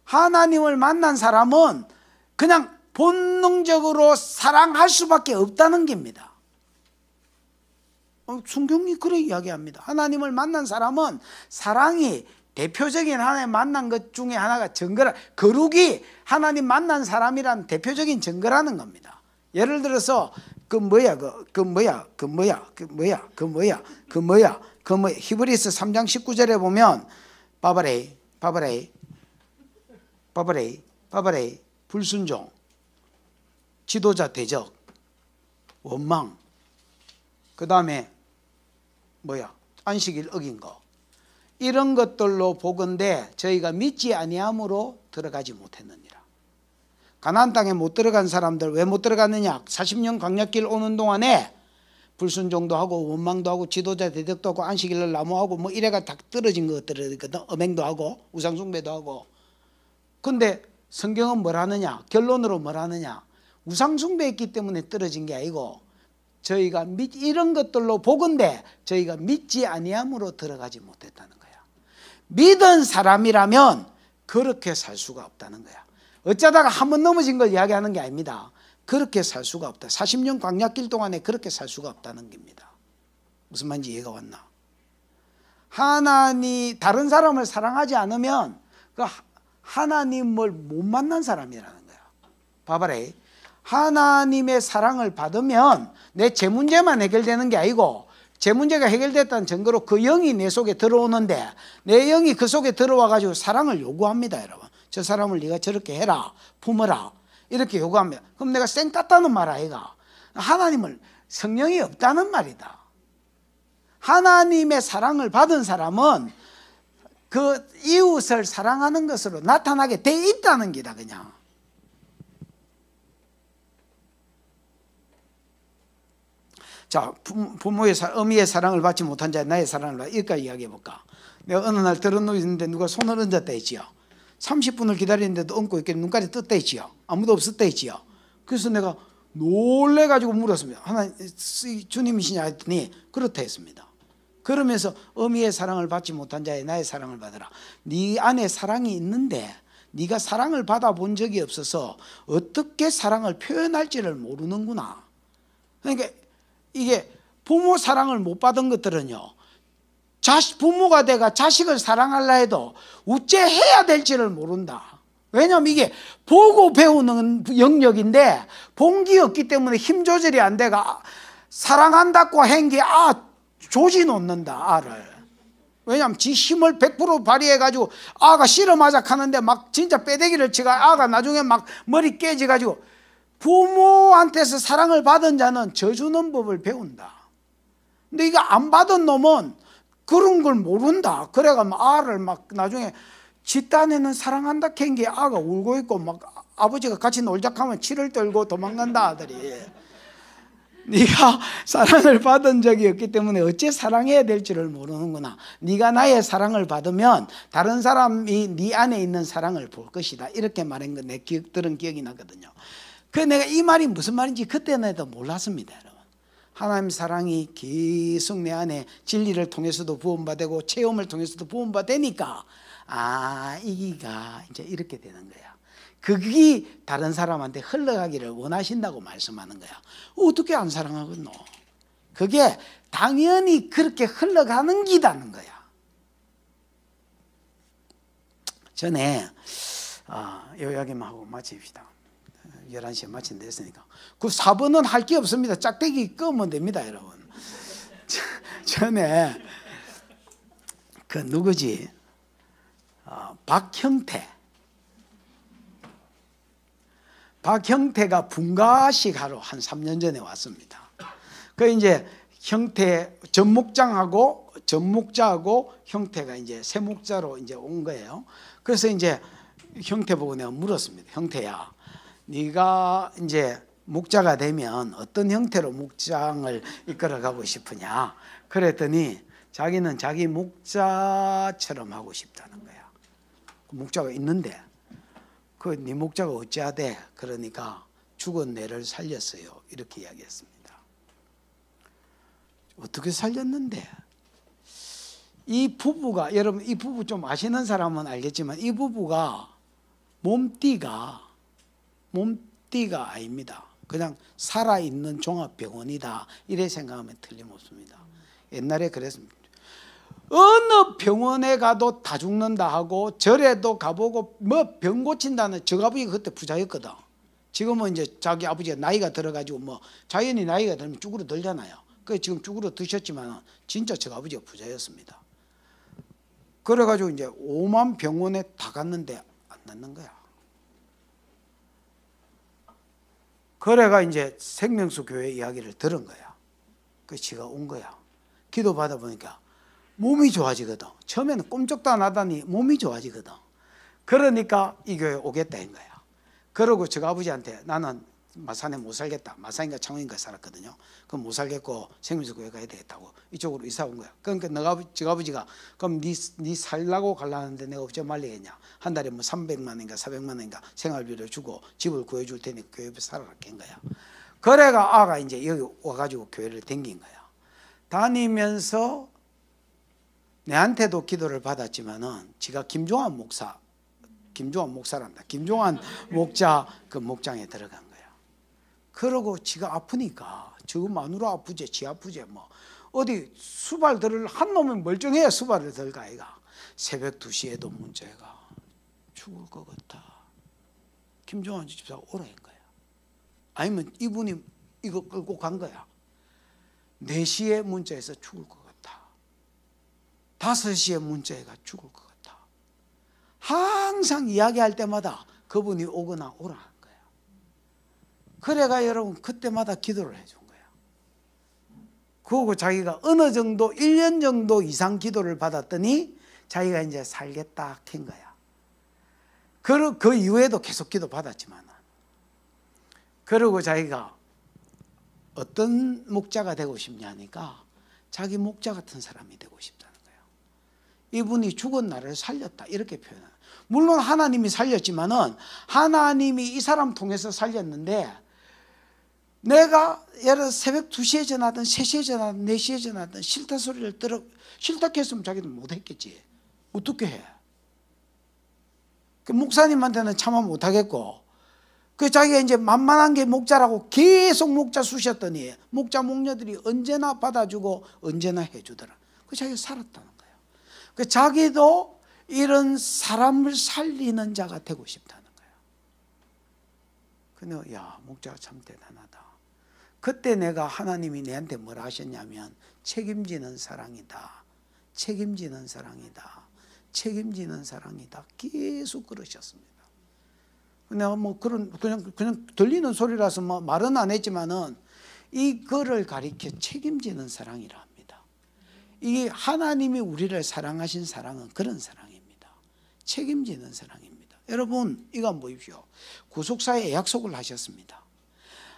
하나님을 만난 사람은 그냥 본능적으로 사랑할 수밖에 없다는 겁니다. 성경이 그래 이야기합니다. 하나님을 만난 사람은 사랑이 대표적인 하나님 만난 것 중에 하나가 증거라. 거룩이 하나님 만난 사람이란 대표적인 증거라는 겁니다. 예를 들어서 그 뭐야 히브리서 3장 19절에 보면 바바레이 불순종, 지도자 대적, 원망, 그 다음에 안식일 어긴 거, 이런 것들로 보건대 저희가 믿지 아니함으로 들어가지 못했느니라. 가나안 땅에 못 들어간 사람들 왜 못 들어갔느냐? 40년 광야길 오는 동안에 불순종도 하고 원망도 하고 지도자 대적도 하고 안식일을 나무하고 뭐 이래가 다 떨어진 것들이 있거든. 음행도 하고 우상숭배도 하고. 근데 성경은 뭘 하느냐? 결론으로 뭘 하느냐? 우상숭배했기 때문에 떨어진 게 아니고 저희가 이런 것들로 보건대 저희가 믿지 아니함으로 들어가지 못했다는 거야. 믿은 사람이라면 그렇게 살 수가 없다는 거야. 어쩌다가 한번 넘어진 걸 이야기하는 게 아닙니다. 그렇게 살 수가 없다. 40년 광야길 동안에 그렇게 살 수가 없다는 겁니다. 무슨 말인지 이해가 왔나? 다른 사람을 사랑하지 않으면 그 하나님을 못 만난 사람이라는 거야. 봐봐래. 하나님의 사랑을 받으면 내 제 문제만 해결되는 게 아니고, 제 문제가 해결됐다는 증거로 그 영이 내 속에 들어오는데, 내 영이 그 속에 들어와 가지고 사랑을 요구합니다. 여러분, 저 사람을 네가 저렇게 해라, 품어라, 이렇게 요구합니다. 그럼 내가 쌩 깠다는 말 아이가? 하나님을, 성령이 없다는 말이다. 하나님의 사랑을 받은 사람은 그 이웃을 사랑하는 것으로 나타나게 돼 있다는 게다. 그냥 자, 부모의 어미의 사랑을 받지 못한 자의 나의 사랑을 받아. 여기까지 이야기해 볼까? 내가 어느 날 들어 누웠는데 누가 손을 얹었다 했지요. 30분을 기다리는데도 얹고 있길래 눈깔이 떴다 했지요. 아무도 없었다 했지요. 그래서 내가 놀래가지고 물었습니다. 하나님, 주님이시냐 했더니 그렇다 했습니다. 그러면서 어미의 사랑을 받지 못한 자의 나의 사랑을 받으라. 네 안에 사랑이 있는데 네가 사랑을 받아본 적이 없어서 어떻게 사랑을 표현할지를 모르는구나. 그러니까 이게 부모 사랑을 못 받은 것들은요, 부모가 돼가 자식을 사랑하려 해도 어째 해야 될지를 모른다. 왜냐하면 이게 보고 배우는 영역인데 본기 없기 때문에 힘 조절이 안 돼가 사랑한다고 한 게 조지 놓는다, 아를. 왜냐하면 지 힘을 100% 발휘해가지고 아가 실어마작 하는데 막 진짜 빼대기를 치가 아가 나중에 막 머리 깨지가지고, 부모한테서 사랑을 받은 자는 져주는 법을 배운다. 근데 이거 안 받은 놈은 그런 걸 모른다. 그래가 아를 막 나중에 지 딴에는 사랑한다 캔 게 아가 울고 있고 막 아버지가 같이 놀자 하면 치를 떨고 도망간다, 아들이. 네가 사랑을 받은 적이 없기 때문에 어째 사랑해야 될지를 모르는구나. 네가 나의 사랑을 받으면 다른 사람이 네 안에 있는 사랑을 볼 것이다. 이렇게 말한 거 내 들은 기억이 나거든요. 그 내가 이 말이 무슨 말인지 그때는 몰랐습니다, 여러분. 하나님 사랑이 계속 내 안에 진리를 통해서도 부음받고 체험을 통해서도 부음받으니까 이기가 이제 이렇게 되는 거야. 그게 다른 사람한테 흘러가기를 원하신다고 말씀하는 거야. 어떻게 안 사랑하겠노? 그게 당연히 그렇게 흘러가는 기다는 거야. 전에 요 이야기만 하고 마칩시다. 11시에 마친다 했으니까. 그 4번은 할 게 없습니다. 짝대기 끄면 됩니다, 여러분. 전에 그 누구지? 박형태가 분가식 하러 한 3년 전에 왔습니다. 그 이제 전목자하고 형태가 이제 새 목자로 이제 온 거예요. 그래서 이제 형태 보고 내가 물었습니다. 형태야, 네가 이제 목자가 되면 어떤 형태로 목장을 이끌어가고 싶으냐? 그랬더니 자기는 자기 목자처럼 하고 싶다는 거야. 목자가 있는데 네 목자가 어찌하대? 그러니까 죽은 내를 살렸어요. 이렇게 이야기했습니다. 어떻게 살렸는데? 이 부부가, 여러분 이 부부 좀 아시는 사람은 알겠지만 이 부부가 몸띠가 아닙니다. 그냥 살아있는 종합병원이다. 이래 생각하면 틀림없습니다. 옛날에 그랬습니다. 어느 병원에 가도 다 죽는다 하고 절에도 가보고 뭐 병 고친다는, 저 아버지가 그때 부자였거든. 지금은 이제 자기 아버지가 나이가 들어가지고 뭐 자연히 나이가 들면 쭈그러 들잖아요. 그래서 지금 쭈그러 드셨지만 진짜 저 아버지가 부자였습니다. 그래가지고 이제 5만 병원에 다 갔는데 안 낫는 거야. 그래가 이제 생명수 교회 이야기를 들은 거야. 그 지가 온 거야. 기도 받아 보니까 몸이 좋아지거든. 처음에는 꼼짝도 안 하더니 몸이 좋아지거든. 그러니까 이 교회 오겠다 한 거야. 그러고 저 아버지한테 나는 마산에 못 살겠다. 마산인가 창원인가 살았거든요. 그럼 못 살겠고 생명수 교회 가야 되겠다고 이쪽으로 이사 온 거야. 그러니까 저 아버지가 그럼 네 살라고 가려는데 내가 어째 말리겠냐. 한 달에 뭐 300만 원인가 400만 원인가 생활비를 주고 집을 구해줄 테니까 교회에 살아라 한 거야. 그래가 아가 이제 여기 와가지고 교회를 댕긴 거야. 다니면서 내한테도 기도를 받았지만은 지가 김종환 목사란다. 김종환 목자 그 목장에 들어간 거야. 그러고 지가 아프니까 저거 마누라 아프지, 지 아프지 뭐 어디 수발들을 한 놈은 멀쩡해야 수발을 들까 아이가. 새벽 2시에도 문제가 죽을 것 같아. 김종환 집사가 오라 한 거야. 아니면 이분이 이거 끌고 간 거야. 4시에 문자해서 죽을 것 같아. 5시에 문자해가 죽을 것 같아. 항상 이야기할 때마다 그분이 오거나 오라 한 거야. 그래가 여러분 그때마다 기도를 해준 거야. 그리고 자기가 어느 정도 1년 정도 이상 기도를 받았더니 자기가 이제 살겠다 한 거야. 그 이후에도 계속 기도 받았지만, 그리고 자기가 어떤 목자가 되고 싶냐니까 자기 목자 같은 사람이 되고 싶다는 거예요. 이분이 죽은 나를 살렸다 이렇게 표현해요. 물론 하나님이 살렸지만은 하나님이 이 사람 통해서 살렸는데, 내가 예를 들어 새벽 2시에 전화하든 3시에 전화하든 4시에 전화하든 싫다 소리를 싫다 했으면 자기도 못했겠지. 어떻게 해? 그 목사님한테는 차마 못하겠고, 그 자기가 이제 만만한 게 목자라고 계속 목자 쑤셨더니 목자 목녀들이 언제나 받아주고 언제나 해주더라. 그 자기가 살았다는 거야. 그 자기도 이런 사람을 살리는 자가 되고 싶다는 거예요. 근데 야, 목자가 참 대단하다. 그때 내가 하나님이 내한테 뭐라 하셨냐면 책임지는 사랑이다. 책임지는 사랑이다. 책임지는 사랑이다. 계속 그러셨습니다. 내가 뭐 그냥 들리는 소리라서 뭐 말은 안 했지만은 이거를 가리켜 책임지는 사랑이라 합니다. 이 하나님이 우리를 사랑하신 사랑은 그런 사랑입니다. 책임지는 사랑입니다. 여러분 이거 한번 보십시오. 구속사에 약속을 하셨습니다.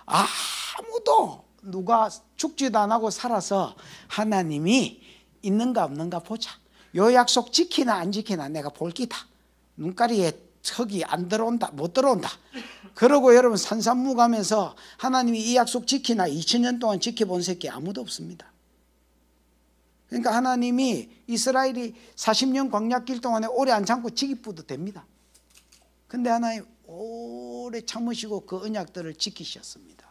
아무도 누가 죽지도 안 하고 살아서 하나님이 있는가 없는가 보자. 요 약속 지키나 안 지키나 내가 볼 기다. 눈가리에 턱이 안 들어온다, 못 들어온다. 그러고 여러분 산산무 가면서 하나님이 이 약속 지키나 2000년 동안 지켜본 새끼 아무도 없습니다. 그러니까 하나님이 이스라엘이 40년 광야길 동안에 오래 안 참고 지기쁘도 됩니다. 근데 하나님 오래 참으시고 그 언약들을 지키셨습니다.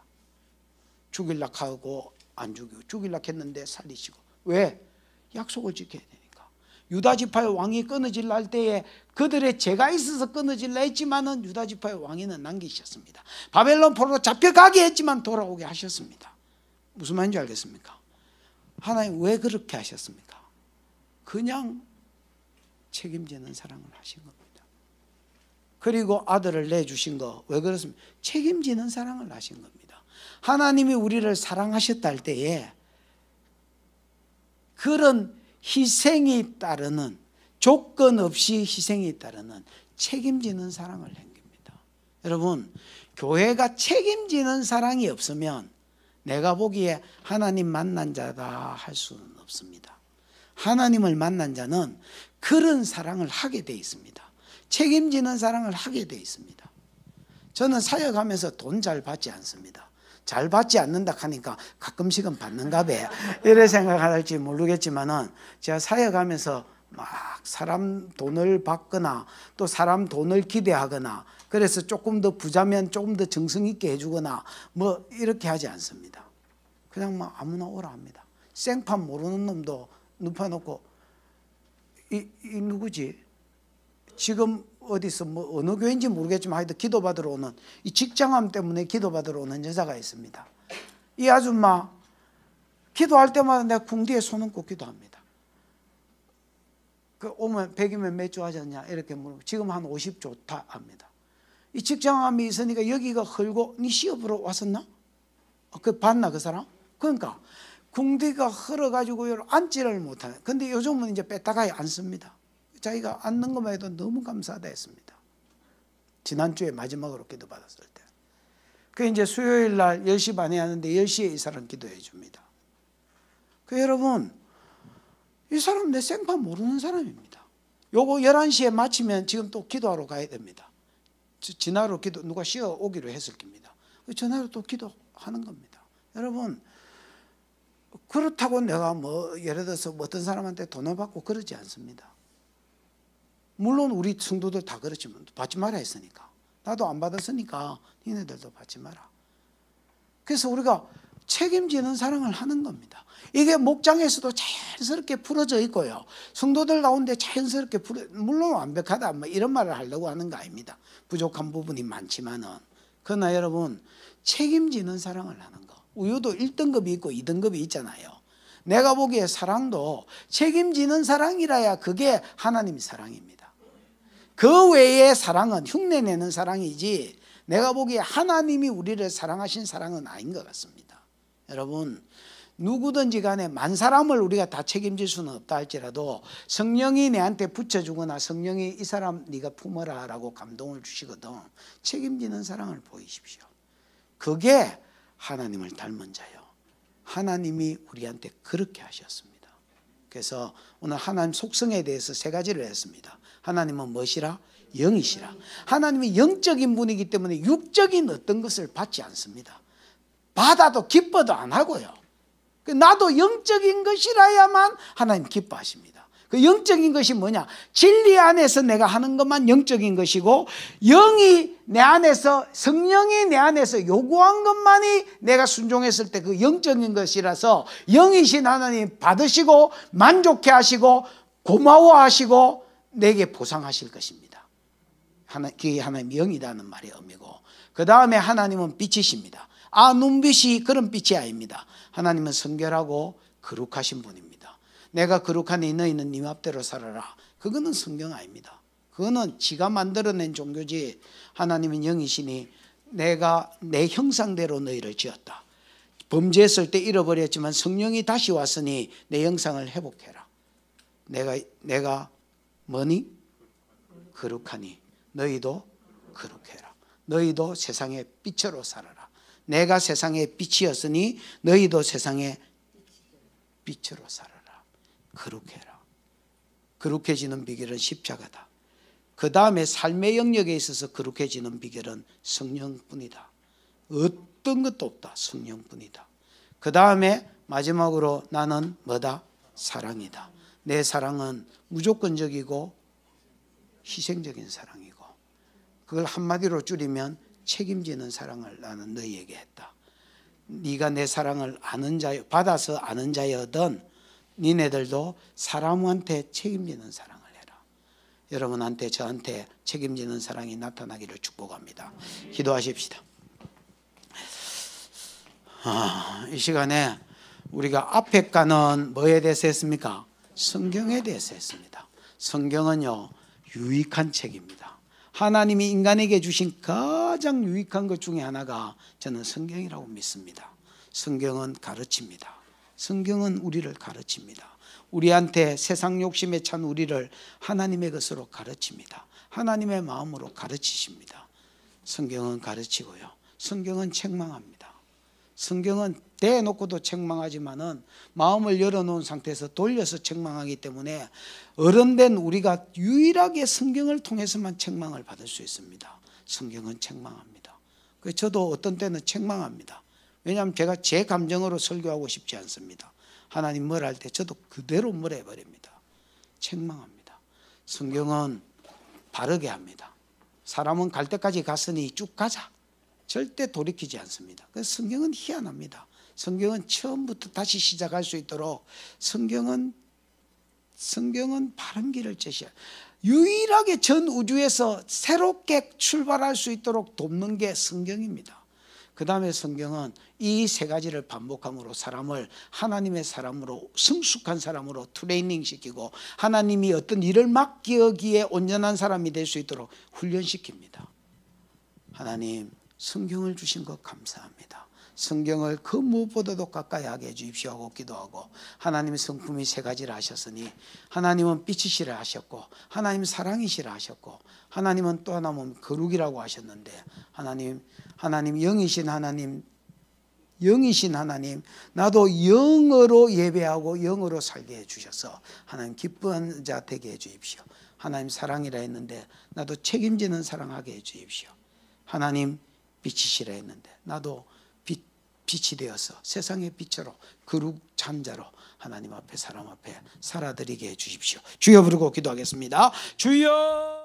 죽일라 하고 안 죽이고, 죽일라 했는데 살리시고. 왜? 약속을 지켜야 되니까. 유다 지파의 왕이 끊어질라 할 때에 그들의 죄가 있어서 끊어질라 했지만은 유다 지파의 왕위는 남기셨습니다. 바벨론 포로로 잡혀가게 했지만 돌아오게 하셨습니다. 무슨 말인지 알겠습니까? 하나님 왜 그렇게 하셨습니까? 그냥 책임지는 사랑을 하신 겁니다. 그리고 아들을 내주신 거 왜 그렇습니까? 책임지는 사랑을 하신 겁니다. 하나님이 우리를 사랑하셨다 할 때에 그런 희생이 따르는, 조건 없이 희생이 따르는 책임지는 사랑을 한 겁니다. 여러분, 교회가 책임지는 사랑이 없으면 내가 보기에 하나님 만난 자다 할 수는 없습니다. 하나님을 만난 자는 그런 사랑을 하게 돼 있습니다. 책임지는 사랑을 하게 돼 있습니다. 저는 사역하면서 돈 잘 받지 않습니다. 잘 받지 않는다 하니까 가끔씩은 받는가 봐 이래 생각할지 모르겠지만은 제가 사역하면서 막 사람 돈을 받거나 또 사람 돈을 기대하거나 그래서 조금 더 부자면 조금 더 정성 있게 해주거나 뭐 이렇게 하지 않습니다. 그냥 막 아무나 오라 합니다. 생판 모르는 놈도 눕혀놓고 이 누구지? 지금 어디서 뭐 어느 교회인지 모르겠지만 하여튼 기도받으러 오는, 이 직장암 때문에 기도받으러 오는 여자가 있습니다. 이 아줌마 기도할 때마다 내가 궁디에 손 얹고 기도합니다. 그 오면 100이면 몇 주 하셨냐 이렇게 물으면 지금 한 50 좋다 합니다. 이 직장암이 있으니까 여기가 헐고 네 시업으로 왔었나? 그 봤나 그 사람? 그러니까 궁디가 흘러가지고 앉지를 못하네. 근데 요즘은 이제 뺐다가 앉습니다. 자기가 앉는 것만 해도 너무 감사하다 했습니다. 지난주에 마지막으로 기도 받았을 때. 그 이제 수요일 날 10시 반에 하는데 10시에 이 사람 기도해 줍니다. 그 여러분, 이 사람 내 생판 모르는 사람입니다. 요거 11시에 마치면 지금 또 기도하러 가야 됩니다. 전화로 기도, 누가 쉬어 오기로 했을 겁니다. 전화로 또 기도하는 겁니다. 여러분, 그렇다고 내가 뭐 예를 들어서 어떤 사람한테 돈을 받고 그러지 않습니다. 물론 우리 성도들 다 그렇지만 받지 마라 했으니까, 나도 안 받았으니까 니네들도 받지 마라. 그래서 우리가 책임지는 사랑을 하는 겁니다. 이게 목장에서도 자연스럽게 풀어져 있고요, 성도들 가운데 자연스럽게 물론 완벽하다 뭐 이런 말을 하려고 하는 거 아닙니다. 부족한 부분이 많지만은. 그러나 여러분, 책임지는 사랑을 하는 거, 우유도 1등급이 있고 2등급이 있잖아요. 내가 보기에 사랑도 책임지는 사랑이라야 그게 하나님 사랑입니다. 그 외의 사랑은 흉내내는 사랑이지 내가 보기에 하나님이 우리를 사랑하신 사랑은 아닌 것 같습니다. 여러분, 누구든지 간에 만 사람을 우리가 다 책임질 수는 없다 할지라도 성령이 내한테 붙여주거나 성령이 이 사람 네가 품어라 라고 감동을 주시거든 책임지는 사랑을 보이십시오. 그게 하나님을 닮은 자요. 하나님이 우리한테 그렇게 하셨습니다. 그래서 오늘 하나님 속성에 대해서 3가지를 했습니다. 하나님은 무엇이라? 영이시라. 하나님이 영적인 분이기 때문에 육적인 어떤 것을 받지 않습니다. 받아도 기뻐도 안 하고요. 나도 영적인 것이라야만 하나님 기뻐하십니다. 그 영적인 것이 뭐냐? 진리 안에서 내가 하는 것만 영적인 것이고, 영이 내 안에서, 성령이 내 안에서 요구한 것만이 내가 순종했을 때 그 영적인 것이라서 영이신 하나님 받으시고 만족해 하시고 고마워하시고 내게 보상하실 것입니다. 그게 하나님의 영이라는 말의 의미고, 그 다음에 하나님은 빛이십니다. 눈빛이 그런 빛이 아닙니다. 하나님은 성결하고 거룩하신 분입니다. 내가 거룩하니 너희는 네 맘대로 살아라. 그거는 성경 아닙니다. 그거는 지가 만들어낸 종교지. 하나님은 영이시니 내가 내 형상대로 너희를 지었다. 범죄했을 때 잃어버렸지만 성령이 다시 왔으니 내 형상을 회복해라. 내가 뭐니? 거룩하니 너희도 거룩해라. 너희도 세상의 빛으로 살아라. 내가 세상의 빛이었으니 너희도 세상의 빛으로 살아라. 거룩해라. 거룩해지는 비결은 십자가다. 그 다음에 삶의 영역에 있어서 거룩해지는 비결은 성령뿐이다. 어떤 것도 없다. 성령뿐이다. 그 다음에 마지막으로 나는 뭐다? 사랑이다. 내 사랑은 무조건적이고 희생적인 사랑이고, 그걸 한마디로 줄이면 책임지는 사랑을 나는 너희에게 했다. 네가 내 사랑을 아는 자여, 받아서 아는 자여든 니네들도 사람한테 책임지는 사랑을 해라. 여러분한테, 저한테 책임지는 사랑이 나타나기를 축복합니다. 기도하십시다. 이 시간에 우리가 앞에 가는 뭐에 대해서 했습니까? 성경에 대해서 했습니다. 성경은요, 유익한 책입니다. 하나님이 인간에게 주신 가장 유익한 것 중에 하나가 저는 성경이라고 믿습니다. 성경은 가르칩니다. 성경은 우리를 가르칩니다. 우리한테 세상 욕심에 찬 우리를 하나님의 것으로 가르칩니다. 하나님의 마음으로 가르치십니다. 성경은 가르치고요, 성경은 책망합니다. 성경은 대놓고도 책망하지만은 마음을 열어놓은 상태에서 돌려서 책망하기 때문에 어른된 우리가 유일하게 성경을 통해서만 책망을 받을 수 있습니다. 성경은 책망합니다. 그래서 저도 어떤 때는 책망합니다. 왜냐하면 제가 제 감정으로 설교하고 싶지 않습니다. 하나님 뭘 할 때 저도 그대로 뭘 해버립니다. 책망합니다. 성경은 바르게 합니다. 사람은 갈 때까지 갔으니 쭉 가자. 절대 돌이키지 않습니다. 그래서 성경은 희한합니다. 성경은 처음부터 다시 시작할 수 있도록 성경은 바른 길을 제시해요. 유일하게 전 우주에서 새롭게 출발할 수 있도록 돕는 게 성경입니다. 그 다음에 성경은 이 세 가지를 반복함으로 사람을 하나님의 사람으로, 성숙한 사람으로 트레이닝 시키고 하나님이 어떤 일을 맡기기에 온전한 사람이 될 수 있도록 훈련시킵니다. 하나님, 성경을 주신 것 감사합니다. 성경을 그 무엇보다도 가까이 하게 해주십시오 하고 기도하고, 하나님의 성품이 세 가지를 하셨으니 하나님은 빛이시라 하셨고, 하나님은 사랑이시라 하셨고, 하나님은 또 하나는 거룩이라고 하셨는데, 하나님 영이신 하나님, 나도 영으로 예배하고 영으로 살게 해주셔서 하나님 기쁜 자 되게 해주십시오. 하나님 사랑이라 했는데 나도 책임지는 사랑하게 해주십시오. 하나님 빛이시라 했는데 나도 빛이 되어서 세상의 빛으로 거룩 찬자로 하나님 앞에, 사람 앞에 살아드리게 해주십시오. 주여 부르고 기도하겠습니다. 주여.